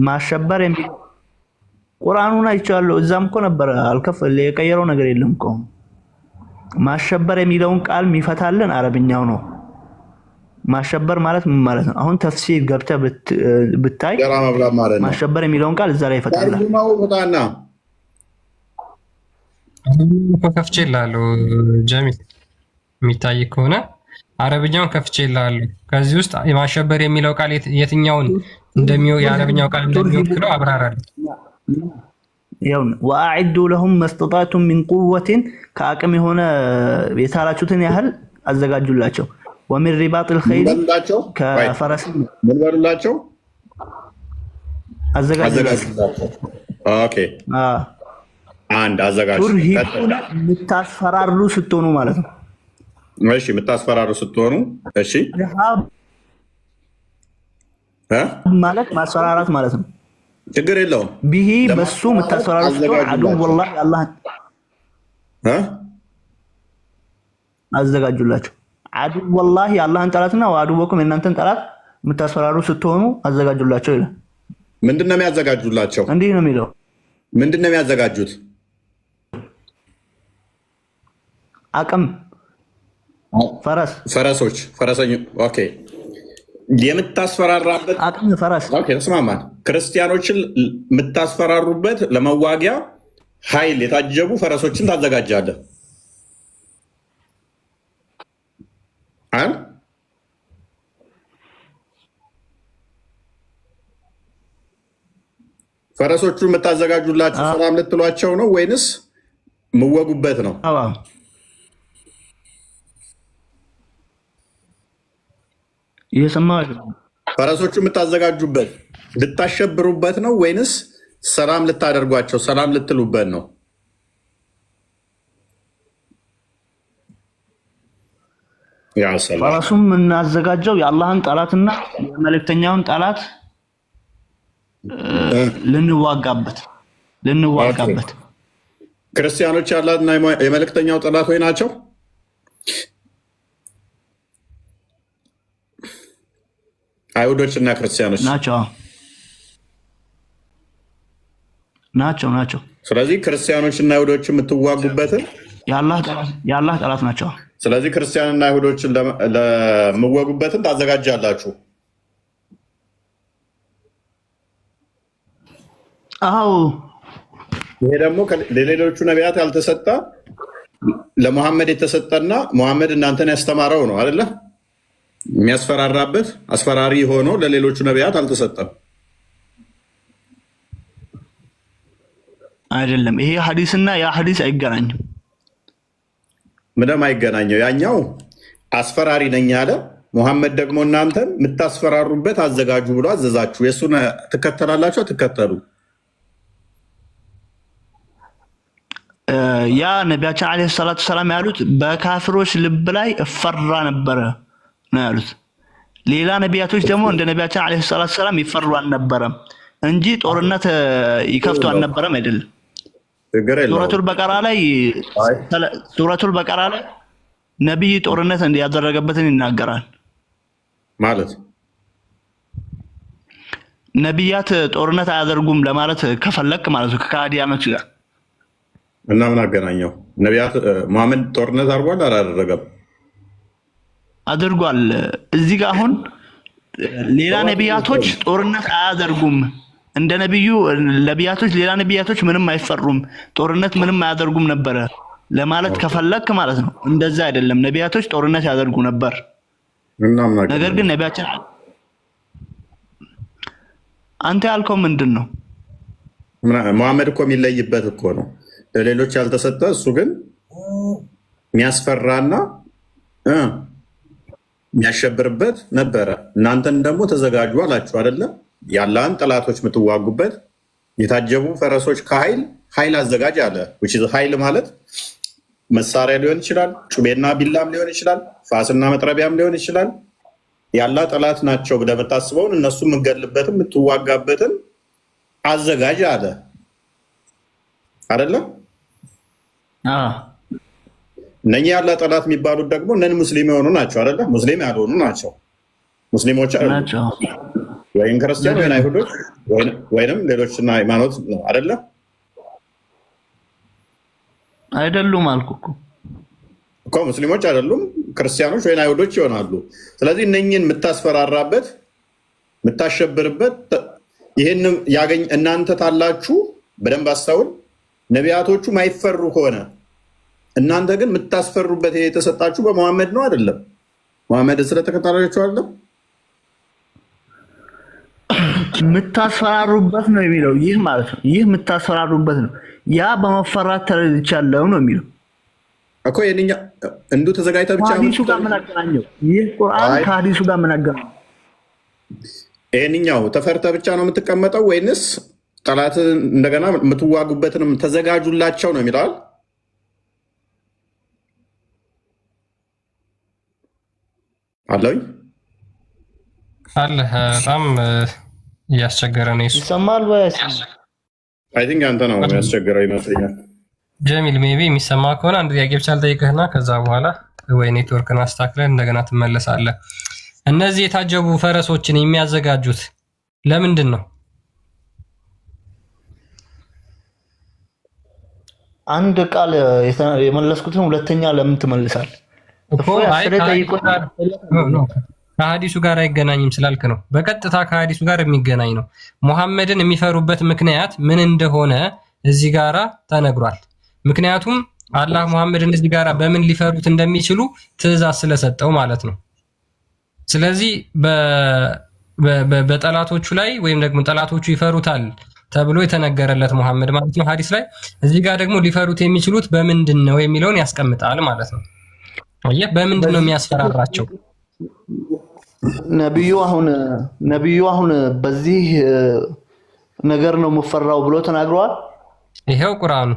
ማሸበር የሚል ቁርአኑን አይቻለሁ። እዛም እኮ ነበረ፣ የቀየረው ነገር የለም እኮ። ማሸበር የሚለውን ቃል የሚፈታለን አረብኛው ነው። ማሸበር ማለት ምን ማለት ነው? አሁን ተፍሲር ገብተህ ብታይ ማሸበር የሚለውን ቃል እዛ ላይ ይፈታል። ከፍቼ እልሃለሁ ጀሚል፣ የሚታይ ከሆነ አረብኛውን ከፍቼ እልሃለሁ። ከዚህ ውስጥ ማሸበር የሚለው ቃል የትኛውን የአረብኛው ቃል እንደሚወክለው አብራራለሁ። ወአዒዱ ለሁም መስተጣዕቱም ሚን ቁወትን፣ ከአቅም የሆነ የቻላችሁትን ያህል አዘጋጁላቸው። ወሚን ሪባጢል ኸይል፣ ከፈረስ ምን በሉላቸው? አዘጋጁላቸው። ኦኬ፣ አንድ አዘጋጁ። ቱርሂቡነ፣ የምታስፈራሩ ስትሆኑ ማለት ነው። እሺ፣ የምታስፈራሩ ስትሆኑ። እሺ፣ ማለት ማስፈራራት ማለት ነው። ችግር የለውም። ቢሂ በሱ የምታስፈራሩ ስትሆኑ አዱ ወላሂ አላህን አዘጋጁላቸው። አዱ ወላሂ አላህን ጠላትና ወአዱ በኩም የእናንተን ጠላት የምታስፈራሩ ስትሆኑ አዘጋጁላቸው ይላል። ምንድን ነው የሚያዘጋጁላቸው? እንዲህ ነው የሚለው። ምንድን ነው የሚያዘጋጁት? አቅም፣ ፈረሶች፣ ፈረሰኞች። ኦኬ፣ የምታስፈራራበት አቅም፣ ፈረስ። ኦኬ፣ ተስማማን። ክርስቲያኖችን የምታስፈራሩበት ለመዋጊያ ኃይል የታጀቡ ፈረሶችን ታዘጋጃለህ። ፈረሶቹ የምታዘጋጁላቸው ሰላም ልትሏቸው ነው ወይንስ የምወጉበት ነው? ፈረሶቹ የምታዘጋጁበት ልታሸብሩበት ነው ወይንስ ሰላም ልታደርጓቸው ሰላም ልትሉበት ነው? ፈረሱም የምናዘጋጀው የአላህን ጠላትና የመልእክተኛውን ጠላት ልንዋጋበት። ክርስቲያኖች ያላትና የመልእክተኛው ጠላት ወይ ናቸው? አይሁዶች እና ክርስቲያኖች ናቸው። ናቸው። ስለዚህ ክርስቲያኖችና አይሁዶችን የምትዋጉበትን የአላህ ጠላት ናቸው። ስለዚህ ክርስቲያንና አይሁዶችን ለምወጉበትን ታዘጋጃላችሁ። አዎ ይሄ ደግሞ ለሌሎቹ ነቢያት ያልተሰጠ ለሙሐመድ የተሰጠና ሙሐመድ እናንተን ያስተማረው ነው አይደለ? የሚያስፈራራበት አስፈራሪ ሆኖ ለሌሎቹ ነቢያት አልተሰጠም። አይደለም። ይሄ ሐዲስና ያ ሐዲስ አይገናኝም። ምንም አይገናኘው። ያኛው አስፈራሪ ነኝ አለ። ሙሐመድ ደግሞ እናንተን የምታስፈራሩበት አዘጋጁ ብሎ አዘዛችሁ። የእሱን ትከተላላችሁ አትከተሉ? ያ ነቢያችን ዓለይሂ ሰላቱ ሰላም ያሉት በካፍሮች ልብ ላይ እፈራ ነበረ ነው ያሉት። ሌላ ነቢያቶች ደግሞ እንደ ነቢያችን ዓለይሂ ሰላቱ ሰላም ይፈሩ አልነበረም እንጂ ጦርነት ይከፍቱ አልነበረም አይደለም። ሱረቱል በቀራ ላይ ነቢይ ጦርነት እንዲያደረገበትን ይናገራል። ማለት ነቢያት ጦርነት አያደርጉም ለማለት ከፈለክ ማለት ነው ከካዲያኖች ጋር እና ምን አገናኘው? ነቢያት ሙሐመድ ጦርነት አድርጓል አላደረገም? አድርጓል። እዚህ ጋር አሁን ሌላ ነቢያቶች ጦርነት አያደርጉም እንደ ነቢያቶች ሌላ ነቢያቶች ምንም አይፈሩም ጦርነት ምንም አያደርጉም ነበረ ለማለት ከፈለክ ማለት ነው። እንደዛ አይደለም። ነቢያቶች ጦርነት ያደርጉ ነበር። ነገር ግን ነቢያችን አንተ ያልከው ምንድን ነው? ሙሐመድ እኮ የሚለይበት እኮ ነው ለሌሎች ያልተሰጠ፣ እሱ ግን የሚያስፈራና የሚያሸብርበት ነበረ። እናንተን ደግሞ ተዘጋጁ አላችሁ አይደለ? ያላን ጠላቶች የምትዋጉበት የታጀቡ ፈረሶች ኃይል አዘጋጅ አለ። ኃይል ማለት መሳሪያ ሊሆን ይችላል፣ ጩቤና ቢላም ሊሆን ይችላል፣ ፋስና መጥረቢያም ሊሆን ይችላል። ያላ ጠላት ናቸው ብለህ የምታስበውን እነሱ የምትገልበትን የምትዋጋበትን አዘጋጅ አለ አይደለም? እነኚህ ያላ ጠላት የሚባሉት ደግሞ እነን ሙስሊም የሆኑ ናቸው አይደለ? ሙስሊም ያልሆኑ ናቸው። ሙስሊሞች ናቸው ወይም ክርስቲያን ወይም አይሁዶች ወይም ሌሎችና ሃይማኖት ነው አይደለ? አይደሉም አልኩ እኮ ሙስሊሞች አይደሉም፣ ክርስቲያኖች ወይም አይሁዶች ይሆናሉ። ስለዚህ እነኚህን የምታስፈራራበት የምታሸብርበት ይህን ያገኝ እናንተ ታላችሁ። በደንብ አስተውል። ነቢያቶቹ ማይፈሩ ከሆነ እናንተ ግን የምታስፈሩበት የተሰጣችሁ በመሐመድ ነው አይደለም? መሐመድን ስለተከታተላችሁ አይደለም? የምታስፈራሩበት ነው የሚለው ይህ ማለት ነው። ይህ የምታስፈራሩበት ነው። ያ በመፈራት ተረድቻለሁ ነው የሚለው እኮ። የኛ እንዱ ተዘጋጅታ ብቻ ሐዲሱ ጋር ምን አገናኘው? ይህ ቁርአን ከሐዲሱ ጋር ምን አገናኘው? ይሄንኛው ተፈርተ ብቻ ነው የምትቀመጠው ወይንስ ጠላት እንደገና የምትዋጉበትንም ተዘጋጁላቸው ነው የሚለው? አለኝ አለ። በጣም እያስቸገረ ነው። ይሰማል ወይስ? አይ ቲንክ አንተ ነው የሚያስቸግረው ይመስለኛል። ጀሚል ሜቢ የሚሰማ ከሆነ አንድ ጥያቄ ብቻ ልጠይቅህና ከዛ በኋላ ወይ ኔትወርክን አስተካክለን እንደገና ትመለሳለህ። እነዚህ የታጀቡ ፈረሶችን የሚያዘጋጁት ለምንድን ነው? አንድ ቃል የመለስኩትን ሁለተኛ ለምን ትመልሳል? ከሐዲሱ ጋር አይገናኝም ስላልክ ነው። በቀጥታ ከሐዲሱ ጋር የሚገናኝ ነው። ሙሐመድን የሚፈሩበት ምክንያት ምን እንደሆነ እዚህ ጋራ ተነግሯል። ምክንያቱም አላህ ሙሐመድን እዚህ ጋራ በምን ሊፈሩት እንደሚችሉ ትዕዛዝ ስለሰጠው ማለት ነው። ስለዚህ በጠላቶቹ ላይ ወይም ደግሞ ጠላቶቹ ይፈሩታል ተብሎ የተነገረለት ሙሐመድ ማለት ነው ሐዲስ ላይ። እዚህ ጋር ደግሞ ሊፈሩት የሚችሉት በምንድን ነው የሚለውን ያስቀምጣል ማለት ነው። አየህ፣ በምንድን ነው የሚያስፈራራቸው? ነቢዩ አሁን በዚህ ነገር ነው የምፈራው ብሎ ተናግረዋል። ይሄው ቁርአኑ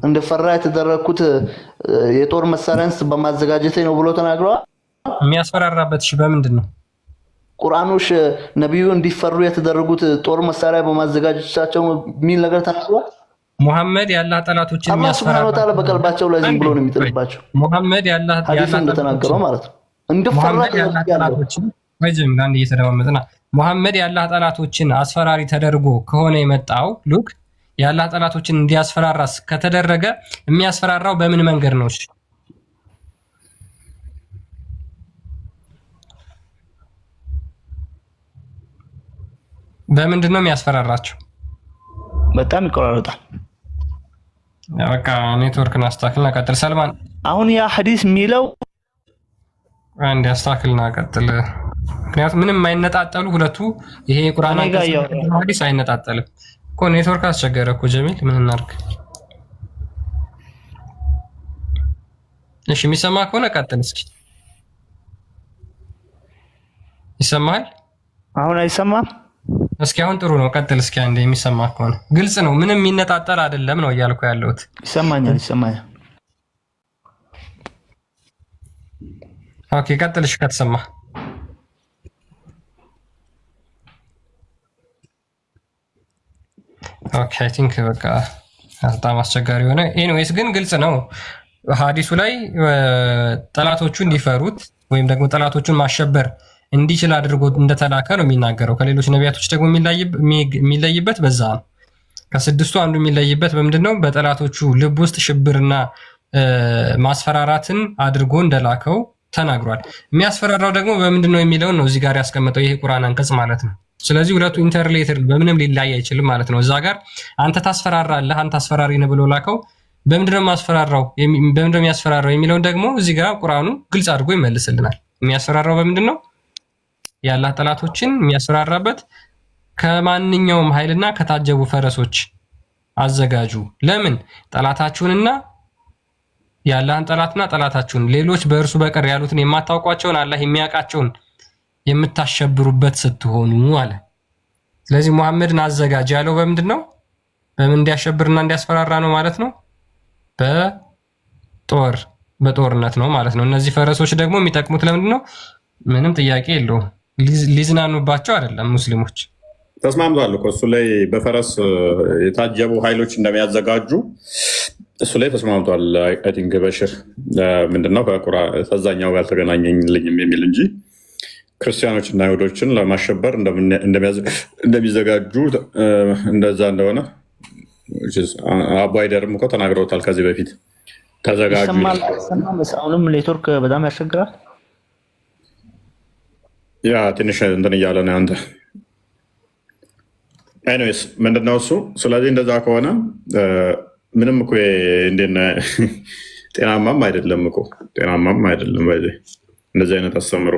እንደፈራ የተደረኩት የጦር መሳሪያን በማዘጋጀቴ ነው ብሎ ተናግረዋል። የሚያስፈራራበት እሺ በምንድን ነው? ቁርአኑሽ ነቢዩ እንዲፈሩ የተደረጉት ጦር መሳሪያ በማዘጋጀታቸው የሚል ነገር ተናግረዋል። ሙሐመድ ያላህ ጠላቶችን የሚያስፈራራ አላህ ሱብሃነሁ በቀልባቸው ላይ ዝም ብሎ ነው የሚጥልባቸው። ሙሐመድ ያላህ እንደተናገረው ማለት ነው። እንደፈራ ጠላቶችን ወይም አንድ እየተደማመጥና ሙሐመድ ያላህ ጠላቶችን አስፈራሪ ተደርጎ ከሆነ የመጣው ሉክ የአላህ ጠላቶችን እንዲያስፈራራስ ከተደረገ የሚያስፈራራው በምን መንገድ ነው? እሺ በምንድን ነው የሚያስፈራራቸው? በጣም ይቆራረጣል። በቃ ኔትወርክን አስተካክልና ቀጥል። ሰልማን አሁን ያ ሐዲስ የሚለው አንድ አስተካክልና ቀጥል። ምክንያቱም ምንም የማይነጣጠሉ ሁለቱ ይሄ ቁርአን ሐዲስ አይነጣጠልም እኮ። ኔትወርክ አስቸገረ እኮ ጀሚል፣ ምን እናድርግ? እሺ የሚሰማ ከሆነ ቀጥል እስኪ። ይሰማል? አሁን አይሰማም? እስኪ አሁን ጥሩ ነው፣ ቀጥል እስኪ። አንዴ የሚሰማ ከሆነ ግልጽ ነው፣ ምንም የሚነጣጠል አይደለም ነው እያልኩ ያለሁት። ይሰማኛል። ኦኬ ቀጥልሽ ከተሰማ። ኦኬ አይ ቲንክ በቃ በጣም አስቸጋሪ ሆነ። ኤኒዌይስ ግን ግልጽ ነው ሐዲሱ ላይ ጠላቶቹ እንዲፈሩት ወይም ደግሞ ጠላቶቹን ማሸበር እንዲችል አድርጎ እንደተላከ ነው የሚናገረው። ከሌሎች ነቢያቶች ደግሞ የሚለይበት በዛ ነው። ከስድስቱ አንዱ የሚለይበት በምንድን ነው? በጠላቶቹ ልብ ውስጥ ሽብርና ማስፈራራትን አድርጎ እንደላከው ተናግሯል። የሚያስፈራራው ደግሞ በምንድን ነው የሚለውን ነው እዚህ ጋር ያስቀመጠው ይሄ ቁርአን አንቀጽ ማለት ነው። ስለዚህ ሁለቱ ኢንተርሌትድ በምንም ሊለያይ አይችልም ማለት ነው። እዛ ጋር አንተ ታስፈራራለህ፣ አንተ አስፈራሪ ነህ ብሎ ላከው። በምንድነው ማስፈራራው? በምንድነው የሚያስፈራራው የሚለውን ደግሞ እዚህ ጋር ቁርአኑ ግልጽ አድርጎ ይመልስልናል። የሚያስፈራራው በምንድን ነው? የአላህ ጠላቶችን የሚያስፈራራበት ከማንኛውም ኃይልና ከታጀቡ ፈረሶች አዘጋጁ። ለምን? ጠላታችሁንና የአላህን ጠላትና ጠላታችሁን ሌሎች በእርሱ በቀር ያሉትን የማታውቋቸውን አላህ የሚያውቃቸውን የምታሸብሩበት ስትሆኑ አለ። ስለዚህ ሙሐመድን አዘጋጅ ያለው በምንድን ነው? በምን እንዲያሸብርና እንዲያስፈራራ ነው ማለት ነው? በጦርነት ነው ማለት ነው። እነዚህ ፈረሶች ደግሞ የሚጠቅሙት ለምንድን ነው? ምንም ጥያቄ የለውም፣ ሊዝናኑባቸው አይደለም። ሙስሊሞች ተስማምቷል እኮ እሱ ላይ በፈረስ የታጀቡ ኃይሎች እንደሚያዘጋጁ እሱ ላይ ተስማምቷል። አይ ቲንክ በሽር ምንድነው ከዛኛው ጋር ተገናኘልኝም የሚል እንጂ ክርስቲያኖች እና አይሁዶችን ለማሸበር እንደሚዘጋጁ እንደዛ እንደሆነ አባይደርም እኮ ተናግረውታል ከዚህ በፊት ተዘጋጁ። አሁንም ኔትወርክ በጣም ያስቸግራል። ያ ትንሽ እንትን እያለ ነው አንተ። ኤኒዌይስ ምንድነው እሱ። ስለዚህ እንደዛ ከሆነ ምንም እኮ ጤናማም አይደለም እኮ ጤናማም አይደለም። እንደዚህ አይነት አስተምሮ